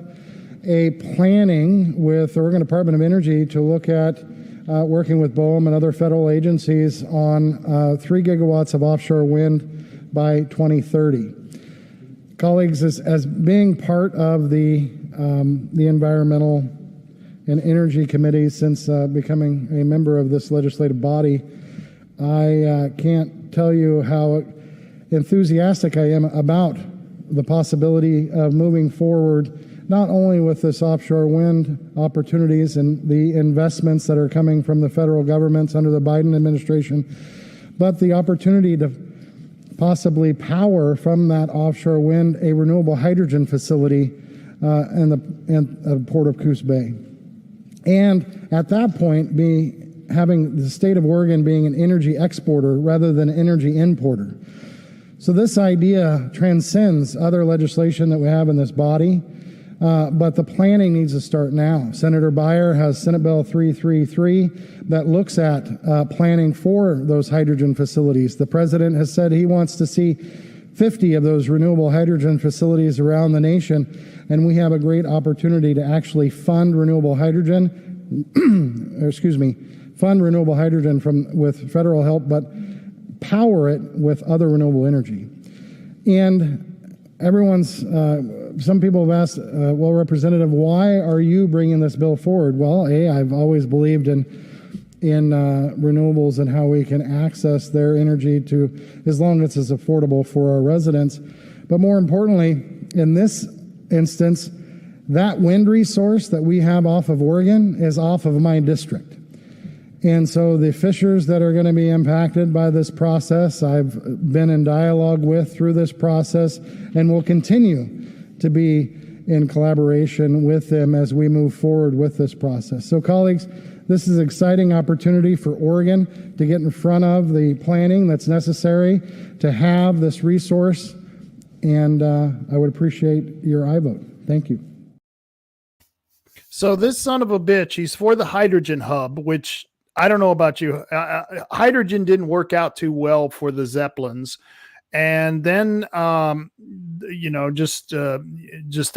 a planning with the Oregon Department of Energy to look at working with BOEM and other federal agencies on 3 gigawatts of offshore wind by 2030. Colleagues, as being part of the Environmental and Energy Committee since becoming a member of this legislative body, I can't tell you how enthusiastic I am about the possibility of moving forward not only with this offshore wind opportunities and the investments that are coming from the federal governments under the Biden administration, but the opportunity to possibly power from that offshore wind a renewable hydrogen facility in the port of Coos Bay. And at that point, having the state of Oregon being an energy exporter rather than an energy importer. So this idea transcends other legislation that we have in this body. But the planning needs to start now. Senator Beyer has Senate Bill 333 that looks at planning for those hydrogen facilities. The president has said he wants to see 50 of those renewable hydrogen facilities around the nation, and we have a great opportunity to actually fund renewable hydrogen, fund renewable hydrogen with federal help, but power it with other renewable energy. And some people have asked, well, Representative, why are you bringing this bill forward? Well, I've always believed in renewables and how we can access their energy as long as it's affordable for our residents. But more importantly, in this instance, that wind resource that we have off of Oregon is off of my district. And so the fishers that are going to be impacted by this process, I've been in dialogue with through this process and will continue to be in collaboration with them as we move forward with this process. So colleagues, this is an exciting opportunity for Oregon to get in front of the planning that's necessary to have this resource. And I would appreciate your aye vote. Thank you. So this son of a bitch, he's for the hydrogen hub, which I don't know about you. Hydrogen didn't work out too well for the Zeppelins. And then, just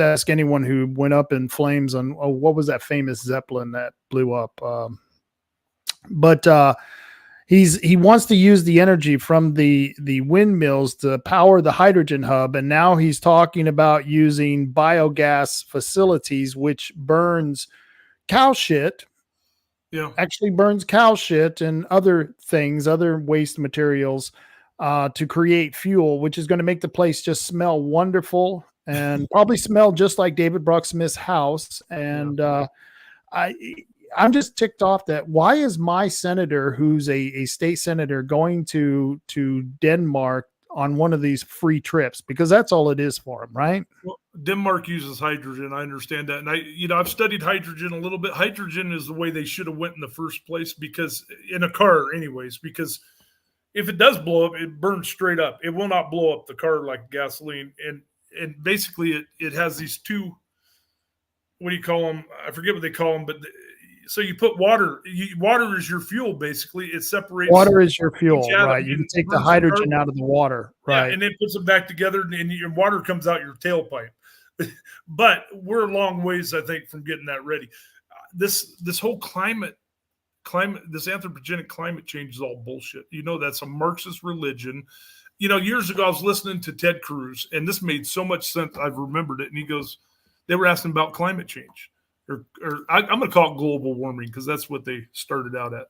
ask anyone who went up in flames on, what was that famous Zeppelin that blew up? He wants to use the energy from the windmills to power the hydrogen hub. And now he's talking about using biogas facilities, which burns cow shit. Yeah. Actually burns cow shit and other things, other waste materials, to create fuel, which is going to make the place just smell wonderful and probably smell just like David Brock Smith's house. And I'm just ticked off that why is my senator, who's a state senator, going to Denmark on one of these free trips? Because that's all it is for him, right? Well, Denmark uses hydrogen. I understand that. And I've studied hydrogen a little bit. Hydrogen is the way they should have went in the first place, because in a car anyways, because if it does blow up, it burns straight up. It will not blow up the car like gasoline. And basically it has these two, what do you call them? I forget what they call them, but so you put water. Water is your fuel, basically. It separates. Water is your fuel, right? You can take the hydrogen out of the water, right? Yeah, and then puts them back together, and your water comes out your tailpipe. But we're a long ways, I think, from getting that ready. This whole climate, this anthropogenic climate change is all bullshit. That's a Marxist religion. Years ago, I was listening to Ted Cruz, and this made so much sense. I've remembered it. And he goes, they were asking about climate change. Or I'm going to call it global warming, because that's what they started out at.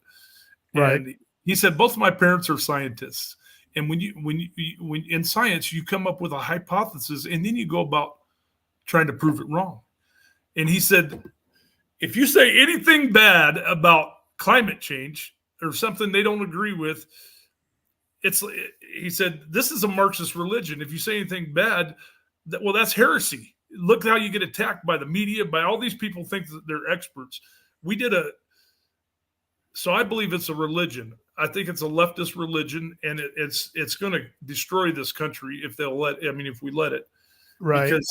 Right. And he said, both my parents are scientists. And when in science, you come up with a hypothesis and then you go about trying to prove it wrong. And he said, if you say anything bad about climate change or something they don't agree with, he said, this is a Marxist religion. If you say anything bad, that's heresy. Look how you get attacked by the media, by all these people think that they're experts. So I believe it's a religion. I think it's a leftist religion, and it's going to destroy this country if we let it. Right. Because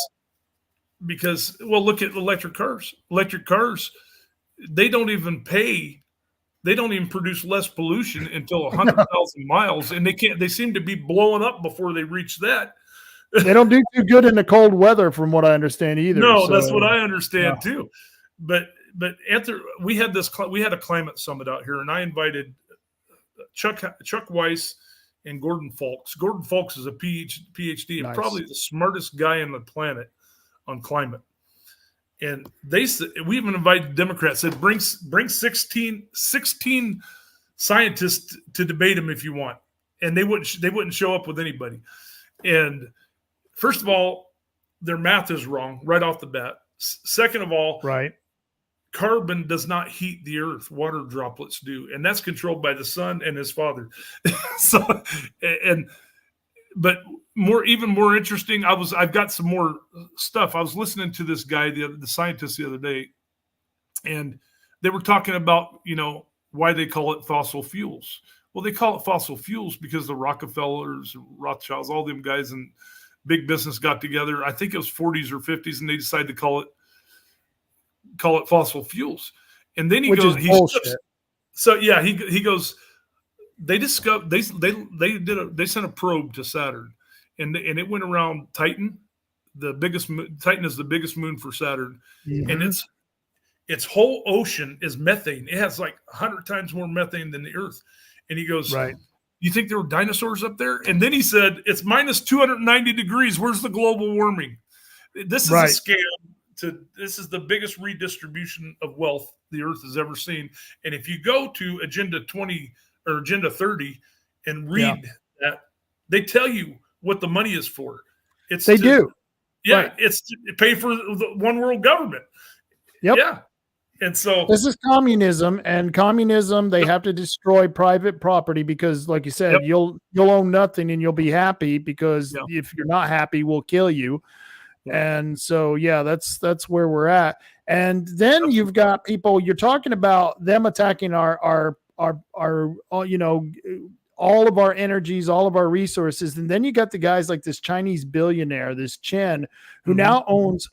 because, well, look at electric cars. Electric cars, they don't even produce less pollution until 100,000 miles, and they seem to be blowing up before they reach that. They don't do too good in the cold weather, from what I understand either. No, so, that's what I understand too. But Anthony, we had a climate summit out here, and I invited Chuck Weiss and Gordon Fulks. Gordon Fulks is a PhD and probably the smartest guy on the planet on climate. And we even invited Democrats, said bring 16 scientists to debate them if you want. And they wouldn't show up with anybody. And first of all, their math is wrong right off the bat. Second of all, carbon does not heat the earth. Water droplets do. And that's controlled by the sun and his father. But even more interesting, I've got some more stuff. I was listening to this guy, the scientist, the other day, and they were talking about, why they call it fossil fuels. Well, they call it fossil fuels because the Rockefellers, Rothschilds, all them guys in big business got together. I think it was 40s or 50s, and they decided to call it fossil fuels. And then he goes, he goes, they discovered they sent a probe to Saturn, and it went around Titan. Titan is the biggest moon for Saturn, and its whole ocean is methane. It has like 100 times more methane than the Earth. And he goes, you think there were dinosaurs up there? And then he said, it's minus 290 degrees. Where's the global warming? This is a scam. This is the biggest redistribution of wealth the Earth has ever seen. And if you go to Agenda 20 or Agenda 30 and read that, they tell you what the money is for. It's to pay for the one world government. Yep. Yeah. And so this is communism, and communism, they have to destroy private property because, like you said, you'll own nothing and you'll be happy because if you're not happy, we'll kill you. And so, that's where we're at. And then you've got people, you're talking about them attacking our all of our energies, all of our resources. And then you got the guys like this Chinese billionaire, this Chen, who now owns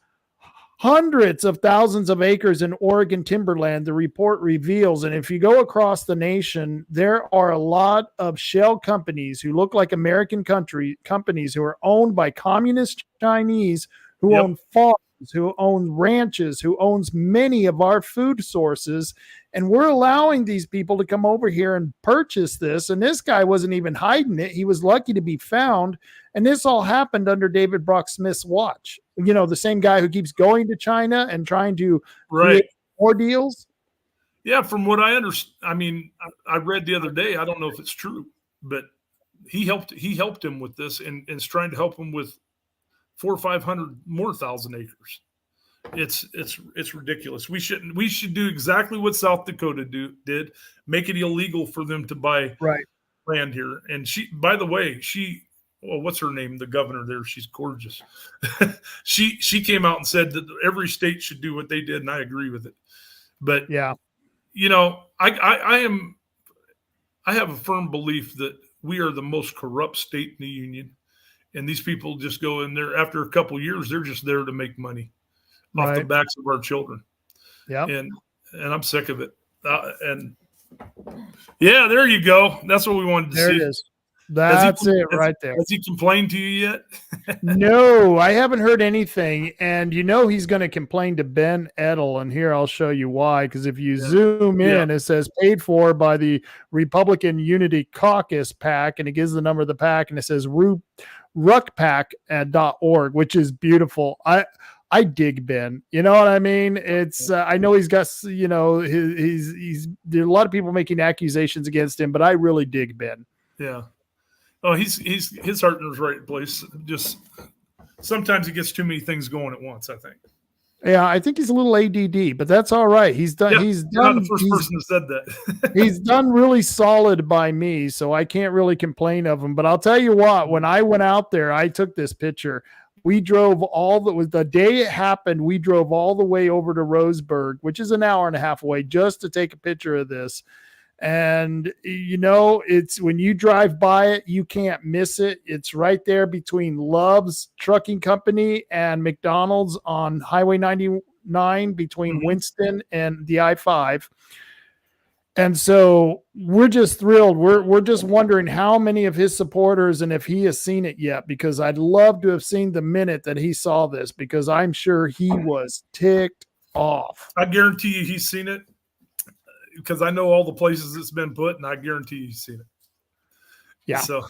hundreds of thousands of acres in Oregon timberland, the report reveals. And if you go across the nation, there are a lot of shell companies who look like American companies who are owned by communist Chinese, who own farms, who own ranches, who owns many of our food sources. And we're allowing these people to come over here and purchase this. And this guy wasn't even hiding it. He was lucky to be found. And this all happened under David Brock Smith's watch. The same guy who keeps going to China and trying to create more deals. Yeah, from what I understand, I mean, I read the other day, I don't know if it's true, but he helped him with this and is trying to help him with 400 or 500 more thousand acres. It's ridiculous. We should do exactly what South Dakota did, make it illegal for them to buy land here. And by the way, what's her name? The governor there. She's gorgeous. she came out and said that every state should do what they did, and I agree with it. But I have a firm belief that we are the most corrupt state in the union, and these people just go in there after a couple of years. They're just there to make money off the backs of our children. Yeah, and I'm sick of it. And there you go. That's what we wanted to see. There it is. That's it right there. Has he complained to you yet? No, I haven't heard anything. And he's going to complain to Ben Edel. And here I'll show you why. Because if you zoom in, it says paid for by the Republican Unity Caucus PAC. And it gives the number of the PAC. And it says ruckpac.org, which is beautiful. I dig Ben. You know what I mean? It's I know he's got he's there are a lot of people making accusations against him, but I really dig Ben. Yeah. Oh, his heart in the right place. Just sometimes he gets too many things going at once, I think. Yeah, I think he's a little ADD, but that's all right. He's done. He's done. Not the first person who said that. He's done really solid by me, so I can't really complain of him. But I'll tell you what, when I went out there, I took this picture. We drove the day it happened. We drove all the way over to Roseburg, which is an hour and a half away, just to take a picture of this. And, it's when you drive by it, you can't miss it. It's right there between Love's Trucking Company and McDonald's on Highway 99 between Winston and the I-5. And so we're just thrilled. We're just wondering how many of his supporters and if he has seen it yet, because I'd love to have seen the minute that he saw this, because I'm sure he was ticked off. I guarantee you he's seen it, because I know all the places it's been put, and I guarantee he's seen it. Yeah. So,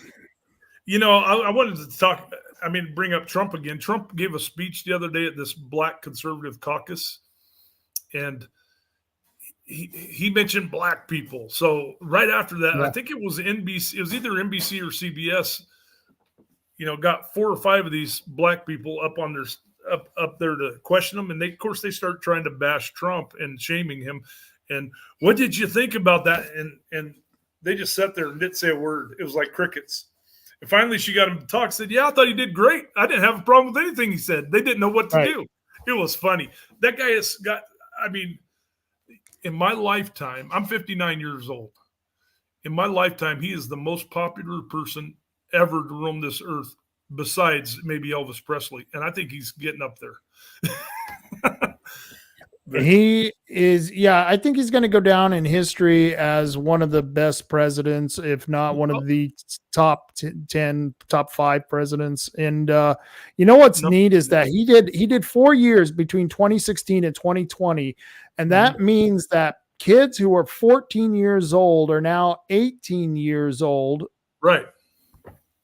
I wanted to bring up Trump again. Trump gave a speech the other day at this Black conservative caucus, and he mentioned black people. So right after that, I think it was NBC, it was either NBC or CBS, got 4 or 5 of these black people up on their up there to question him. And they start trying to bash Trump and shaming him. And what did you think about that? And they just sat there and didn't say a word. It was like crickets. And finally she got him to talk, said, yeah, I thought he did great. I didn't have a problem with anything he said. They didn't know what to do. It was funny. That guy has got, in my lifetime, I'm 59 years old. In my lifetime, he is the most popular person ever to roam this earth, besides maybe Elvis Presley. And I think he's getting up there. He is, I think he's going to go down in history as one of the best presidents, if not one of the top 10, top 5 presidents. And what's neat is that he did 4 years between 2016 and 2020. And that means that kids who are 14 years old are now 18 years old. Right.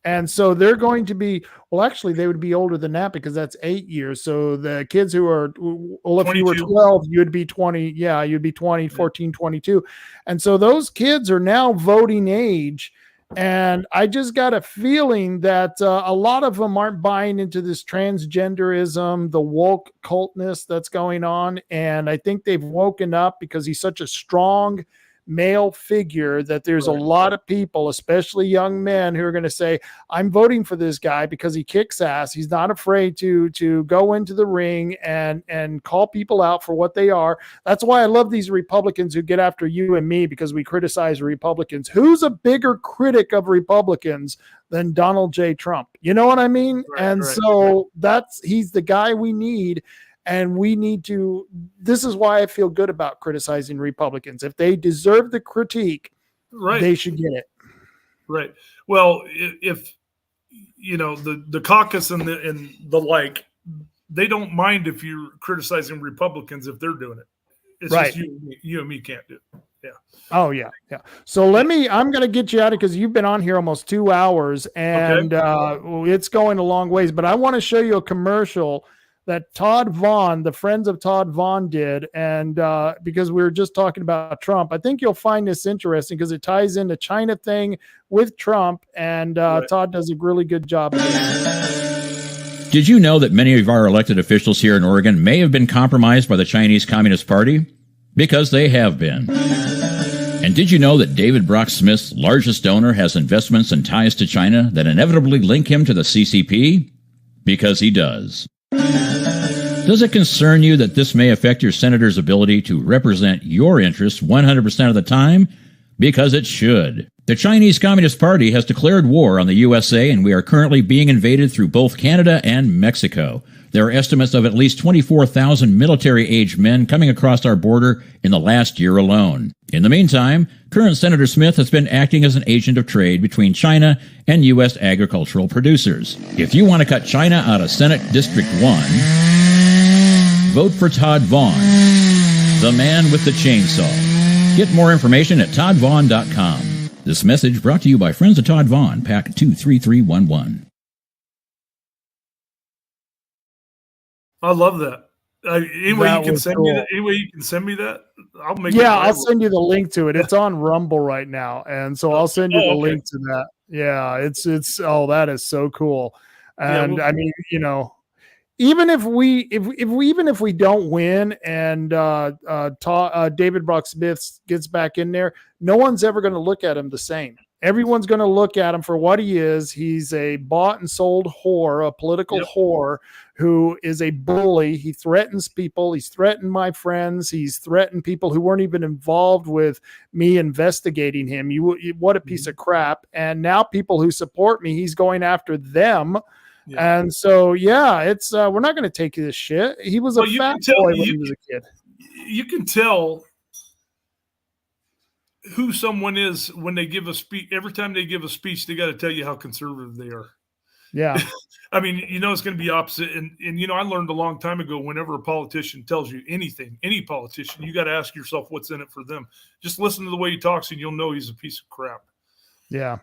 And so they're going to be, well, actually, they would be older than that, because that's 8 years. So the kids who are, well, if 22. You were 12, you'd be 20. Yeah, you'd be 20, 14, 22. And so those kids are now voting age. And I just got a feeling that a lot of them aren't buying into this transgenderism, the woke cultness that's going on. And I think they've woken up because he's such a strong male figure that there's a lot of people, especially young men, who are going to say, I'm voting for this guy because he kicks ass. He's not afraid to go into the ring and call people out for what they are. That's why I love these Republicans who get after you and me, because we criticize Republicans. Who's a bigger critic of Republicans than Donald J. Trump? You know what I mean? He's the guy we need. And we need to, this is why I feel good about criticizing Republicans. If they deserve the critique, they should get it. Right. Well, if, the caucus and the like, they don't mind if you're criticizing Republicans if they're doing it. It's just you and me can't do it. Yeah. Oh, yeah. Yeah. So I'm going to get you out of, because you've been on here almost 2 hours, and it's going a long ways. But I want to show you a commercial that Todd Vaughn, the Friends of Todd Vaughn, did. And because we were just talking about Trump, I think you'll find this interesting because it ties in the China thing with Trump. And Todd does a really good job of it. Did you know that many of our elected officials here in Oregon may have been compromised by the Chinese Communist Party? Because they have been. And did you know that David Brock Smith's largest donor has investments and ties to China that inevitably link him to the CCP? Because he does. Does it concern you that this may affect your senator's ability to represent your interests 100% of the time? Because it should. The Chinese Communist Party has declared war on the USA, and we are currently being invaded through both Canada and Mexico. There are estimates of at least 24,000 military-aged men coming across our border in the last year alone. In the meantime, current Senator Smith has been acting as an agent of trade between China and U.S. agricultural producers. If you want to cut China out of Senate District 1, vote for Todd Vaughn, the man with the chainsaw. Get more information at toddvaughn.com. This message brought to you by Friends of Todd Vaughn, PAC 23311. I love that. Any way you can send me that, I'll make it. I'll send you the link to it. It's on Rumble right now, and so I'll send you the link to that. Yeah, it's that is so cool. And I mean, even if we don't win and David Brock Smith gets back in there, no one's ever going to look at him the same. Everyone's going to look at him for what he is. He's a bought and sold whore, a political whore who is a bully. He threatens people. He's threatened my friends. He's threatened people who weren't even involved with me investigating him. What a piece of crap. And now people who support me, he's going after them. Yeah. And so, it's we're not going to take this shit. He was a fat boy when he was a kid. You can tell who someone is when they give a speech. Every time they give a speech, they got to tell you how conservative they are. Yeah. I mean, it's going to be opposite. And I learned a long time ago, whenever a politician tells you anything, any politician, you got to ask yourself what's in it for them. Just listen to the way he talks and you'll know he's a piece of crap. Yeah.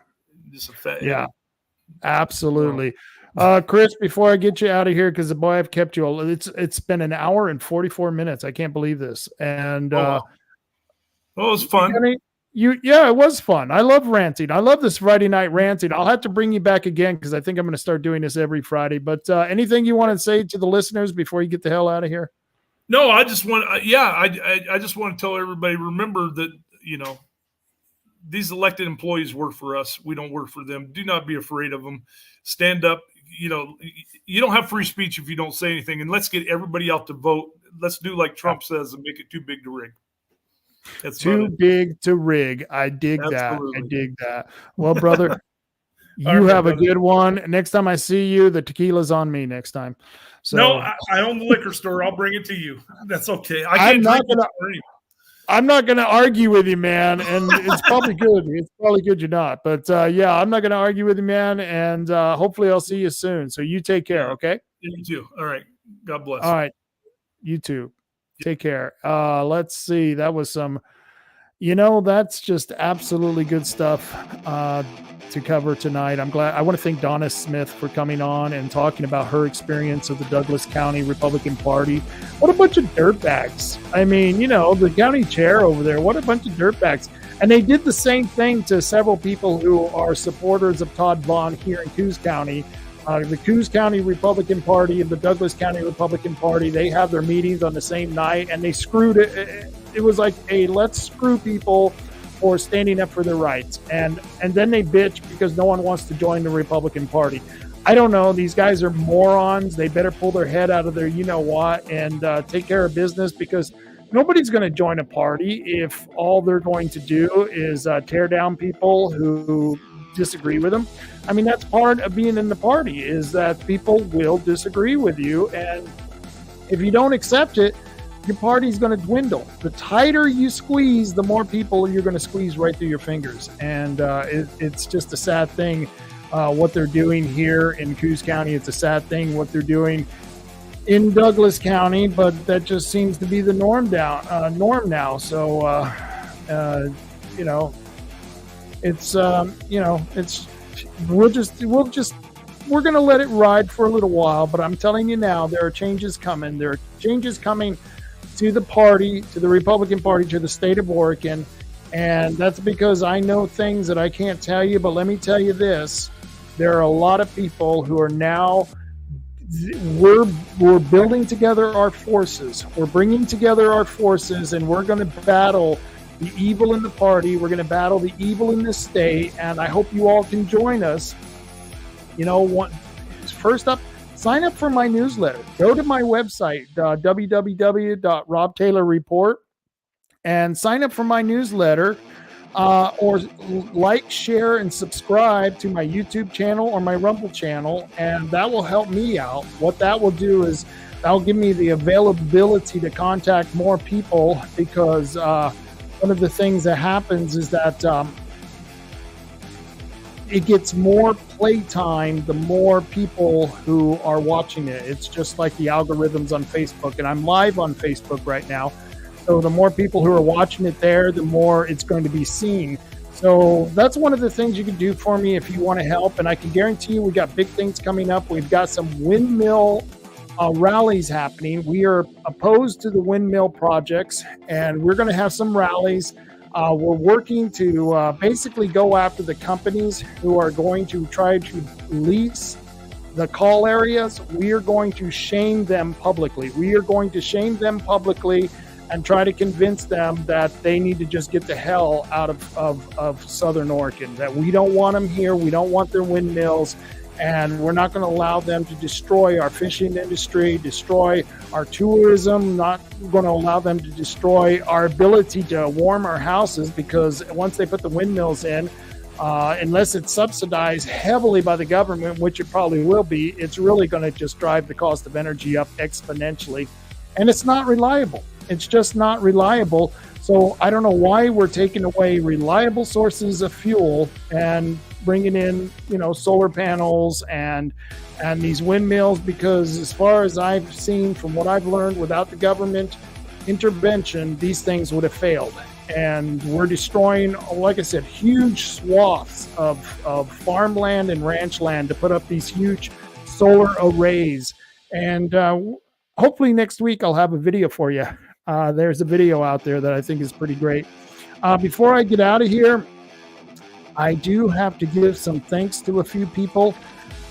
Just a fat. Yeah, absolutely. Chris, before I get you out of here, because boy, I've kept you. It's been an hour and 44 minutes. I can't believe this. And it was fun. It was fun. I love ranting. I love this Friday night ranting. I'll have to bring you back again because I think I'm going to start doing this every Friday. But anything you want to say to the listeners before you get the hell out of here? No, I just want. I just want to tell everybody. Remember that these elected employees work for us. We don't work for them. Do not be afraid of them. Stand up. You don't have free speech if you don't say anything. And let's get everybody out to vote. Let's do like Trump says and make it too big to rig. That's too big to rig. I dig Absolutely. That. I dig that. Well, brother, you have a good one. Next time I see you, the tequila's on me next time. So no, I own the liquor store. I'll bring it to you. That's okay. I'm not going to argue with you, man. And it's probably good. It's probably good you're not. But I'm not going to argue with you, man. And hopefully I'll see you soon. So you take care. Okay. You too. All right. God bless. All right. You too. Take care. Let's see. That was some, that's just absolutely good stuff to cover tonight. I'm glad. I want to thank Donna Smith for coming on and talking about her experience of the Douglas County Republican Party. What a bunch of dirtbags. I mean, the county chair over there, what a bunch of dirtbags. And they did the same thing to several people who are supporters of Todd Vaughn here in Coos County. The Coos County Republican Party and the Douglas County Republican Party, they have their meetings on the same night, and they screwed it. It was like, hey, let's screw people for standing up for their rights. And then they bitch because no one wants to join the Republican Party. I don't know. These guys are morons. They better pull their head out of their you-know-what and take care of business, because nobody's going to join a party if all they're going to do is tear down people who disagree with them. I mean, that's part of being in the party, is that people will disagree with you. And if you don't accept it, your party's going to dwindle. The tighter you squeeze, the more people you're going to squeeze right through your fingers. And it's just a sad thing what they're doing here in Coos County. It's a sad thing what they're doing in Douglas County, but that just seems to be the norm now. So, we're going to let it ride for a little while, but I'm telling you now, there are changes coming. There are changes coming to the party, to the Republican Party, to the state of Oregon. And that's because I know things that I can't tell you, but let me tell you this. There are a lot of people who are now, we're building together our forces. We're bringing together our forces, and we're going to battle the evil in the party. We're going to battle the evil in this state, and I hope you all can join us. First up, sign up for my newsletter. Go to my website, www.robtaylorreport, and sign up for my newsletter, or like, share, and subscribe to my YouTube channel or my Rumble channel, and that will help me out. What that will do is that'll give me the availability to contact more people, because one of the things that happens is that it gets more playtime the more people who are watching it. It's just like the algorithms on Facebook, and I'm live on Facebook right now. So the more people who are watching it there, the more it's going to be seen. So that's one of the things you can do for me if you want to help. And I can guarantee you we got big things coming up. We've got some windmill rallies happening. We are opposed to the windmill projects, and we're going to have some rallies. We're working to basically go after the companies who are going to try to lease the call areas. We are going to shame them publicly. We are going to shame them publicly and try to convince them that they need to just get the hell out of Southern Oregon, that we don't want them here, we don't want their windmills, and we're not going to allow them to destroy our fishing industry, destroy our tourism, not going to allow them to destroy our ability to warm our houses, because once they put the windmills in, unless it's subsidized heavily by the government, which it probably will be, it's really going to just drive the cost of energy up exponentially. And it's not reliable. It's just not reliable. So I don't know why we're taking away reliable sources of fuel and bringing in, solar panels and these windmills, because as far as I've seen, from what I've learned, without the government intervention, these things would have failed. And we're destroying, like I said, huge swaths of farmland and ranch land to put up these huge solar arrays. And hopefully next week I'll have a video for you. There's a video out there that I think is pretty great. Before I get out of here, I do have to give some thanks to a few people.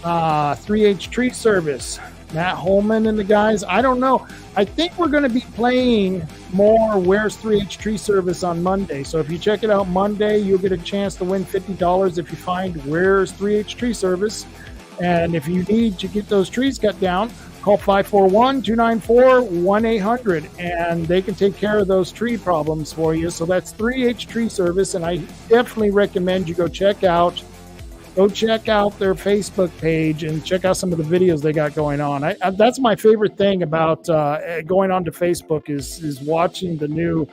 3H Tree Service, Matt Holman and the guys. I don't know. I think we're going to be playing more Where's 3H Tree Service on Monday. So if you check it out Monday, you'll get a chance to win $50 if you find Where's 3H Tree Service. And if you need to get those trees cut down, call 541-294-1800, and they can take care of those tree problems for you. So that's 3H Tree Service, and I definitely recommend you go check out their Facebook page and check out some of the videos they got going on. That's my favorite thing about going on to Facebook is watching the new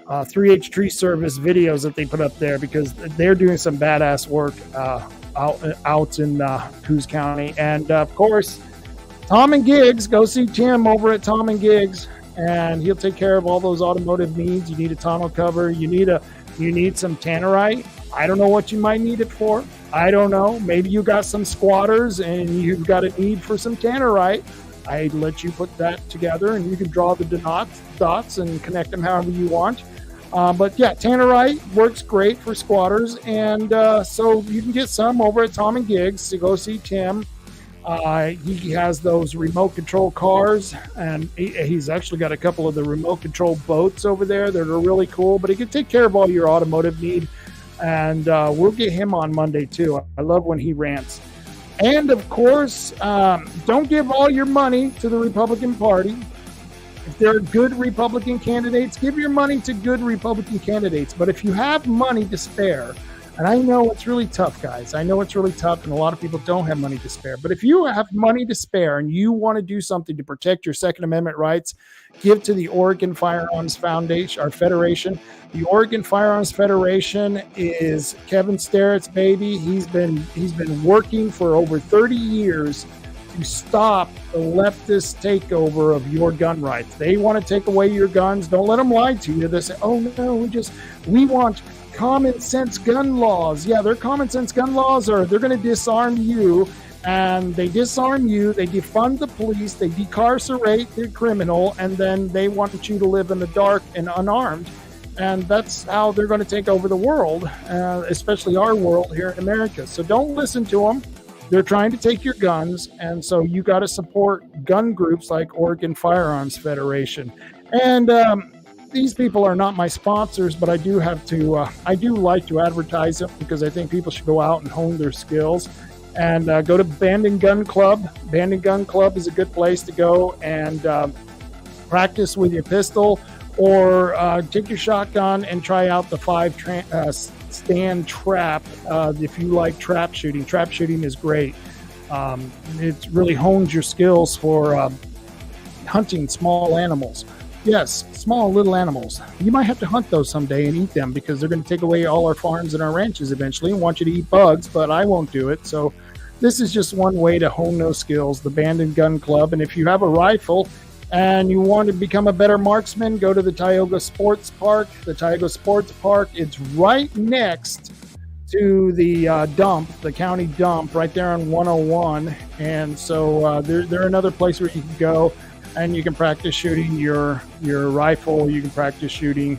3H Tree Service videos that they put up there, because they're doing some badass work out in Coos County. And of course, Tom and Giggs, go see Tim over at Tom and Giggs, and he'll take care of all those automotive needs. You need a tonneau cover. You need some tannerite. I don't know what you might need it for. I don't know. Maybe you got some squatters and you've got a need for some tannerite. I'd let you put that together, and you can draw the dots and connect them however you want. But yeah, tannerite works great for squatters, and so you can get some over at Tom and Giggs to go see Tim. He has those remote control cars, and he's actually got a couple of the remote control boats over there that are really cool, but he can take care of all your automotive need. And we'll get him on Monday too. I love when he rants. And of course, don't give all your money to the Republican Party. If there are good Republican candidates, give your money to good Republican candidates. But if you have money to spare, and I know it's really tough, guys. I know it's really tough, and a lot of people don't have money to spare. But if you have money to spare and you want to do something to protect your Second Amendment rights, give to the Oregon Firearms Foundation, our federation. The Oregon Firearms Federation is Kevin Sterrett's baby. He's been working for over 30 years to stop the leftist takeover of your gun rights. They want to take away your guns. Don't let them lie to you. They say, oh no, we want common sense gun laws. Yeah, their common sense gun laws are they're going to disarm you, and they disarm you, they defund the police, they decarcerate the criminal, and then they want you to live in the dark and unarmed. And that's how they're going to take over the world, especially our world here in America. So don't listen to them. They're trying to take your guns, and so you got to support gun groups like Oregon Firearms Federation. And these people are not my sponsors, but I do have to. I do like to advertise them because I think people should go out and hone their skills. And go to Bandon Gun Club. Bandon Gun Club is a good place to go and practice with your pistol, or take your shotgun and try out the 5-stand trap. If you like trap shooting is great. It really hones your skills for hunting small animals. Yes, small little animals. You might have to hunt those someday and eat them, because they're going to take away all our farms and our ranches eventually and want you to eat bugs, but I won't do it. So this is just one way to hone those skills, the Bandon Gun Club. And if you have a rifle and you want to become a better marksman, go to the Tioga Sports Park. The Tioga Sports Park, it's right next to the dump, the county dump, right there on 101. And so they're another place where you can go and you can practice shooting your rifle. You can practice shooting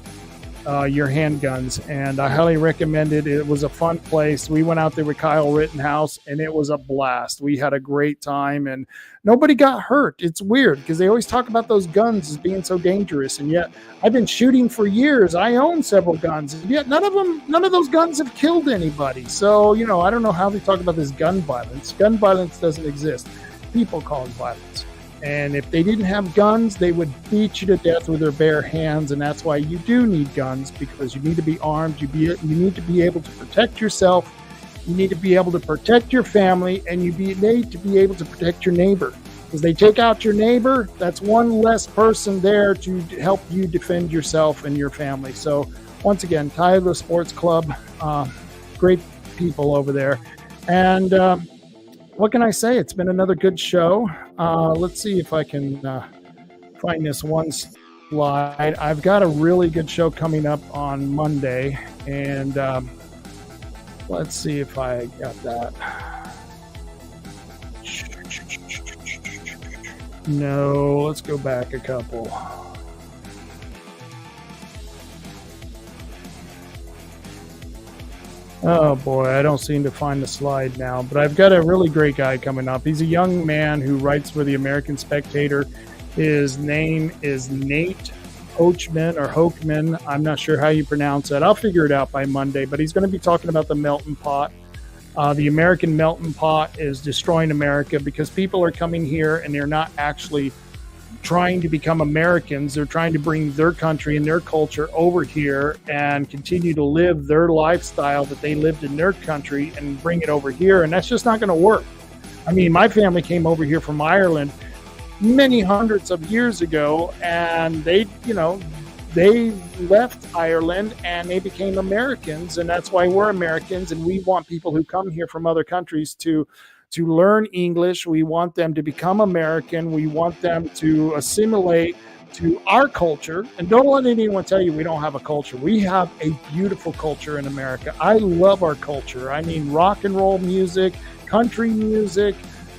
your handguns, and I highly recommend it. It was a fun place. We went out there with Kyle Rittenhouse, and it was a blast. We had a great time, and nobody got hurt. It's weird because they always talk about those guns as being so dangerous, and yet I've been shooting for years. I own several guns, and yet none of those guns have killed anybody. So, I don't know how they talk about this gun violence. Gun violence doesn't exist. People cause violence. And if they didn't have guns, they would beat you to death with their bare hands. And that's why you do need guns, because you need to be armed. You need to be able to protect yourself. You need to be able to protect your family, and you need to be able to protect your neighbor. Because they take out your neighbor, that's one less person there to help you defend yourself and your family. So once again, Tyler Sports Club, great people over there. And what can I say? It's been another good show. Let's see if I can find this one slide. I've got a really good show coming up on Monday, and let's see if I got that. No, let's go back a couple. Oh boy, I don't seem to find the slide now, but I've got a really great guy coming up. He's a young man who writes for the American Spectator. His name is Nate Hochman or Hochman. I'm not sure how you pronounce that. I'll figure it out by Monday, but he's going to be talking about the melting pot. The American melting pot is destroying America because people are coming here and they're not actually trying to become Americans. They're trying to bring their country and their culture over here and continue to live their lifestyle that they lived in their country and bring it over here. And that's just not going to work. I mean, my family came over here from Ireland many hundreds of years ago, and they left Ireland and they became Americans. And that's why we're Americans. And we want people who come here from other countries to learn English. We want them to become American. We want them to assimilate to our culture. And don't let anyone tell you we don't have a culture. We have a beautiful culture in America. I love our culture. I mean, rock and roll music, country music,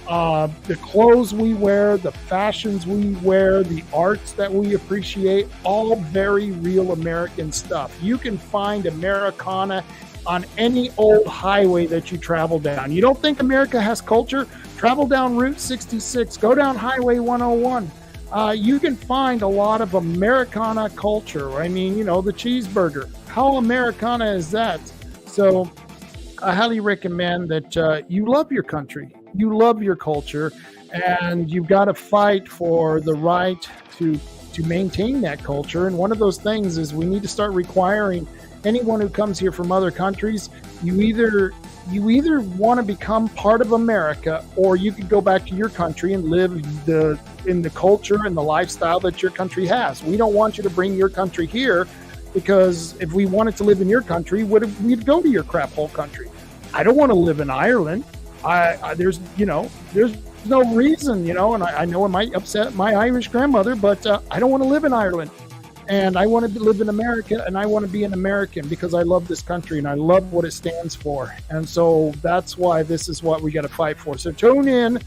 the clothes we wear, the fashions we wear, the arts that we appreciate, all very real American stuff. You can find Americana on any old highway that you travel down. You don't think America has culture? Travel down Route 66, go down Highway 101. You can find a lot of Americana culture. I mean, the cheeseburger. How Americana is that? So I highly recommend that you love your country, you love your culture, and you've got to fight for the right to maintain that culture. And one of those things is we need to start requiring anyone who comes here from other countries, you either want to become part of America, or you could go back to your country and live in the culture and the lifestyle that your country has. We don't want you to bring your country here, because if we wanted to live in your country, we'd go to your crap hole country. I don't want to live in Ireland. There's no reason, and I know it might upset my Irish grandmother, but I don't want to live in Ireland. And I want to live in America, and I want to be an American because I love this country and I love what it stands for. And so that's why this is what we got to fight for. So tune in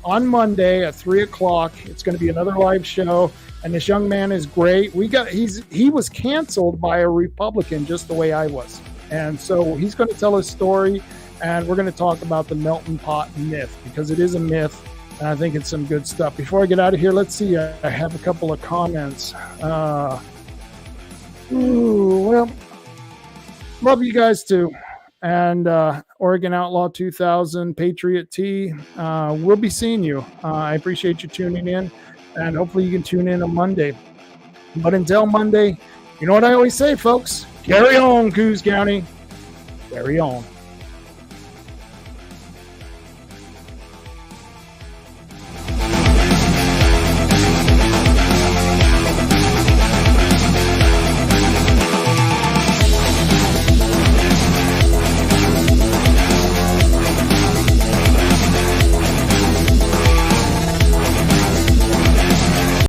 on Monday at 3:00. It's going to be another live show. And this young man is great. He was canceled by a Republican just the way I was. And so he's going to tell his story, and we're going to talk about the melting pot myth, because it is a myth. And I think it's some good stuff. Before I get out of here, let's see. I have a couple of comments. Well, love you guys too. And Oregon Outlaw 2000, Patriot T, we'll be seeing you. I appreciate you tuning in, and hopefully you can tune in on Monday. But until Monday, you know what I always say, folks? Carry on, Coos County. Carry on.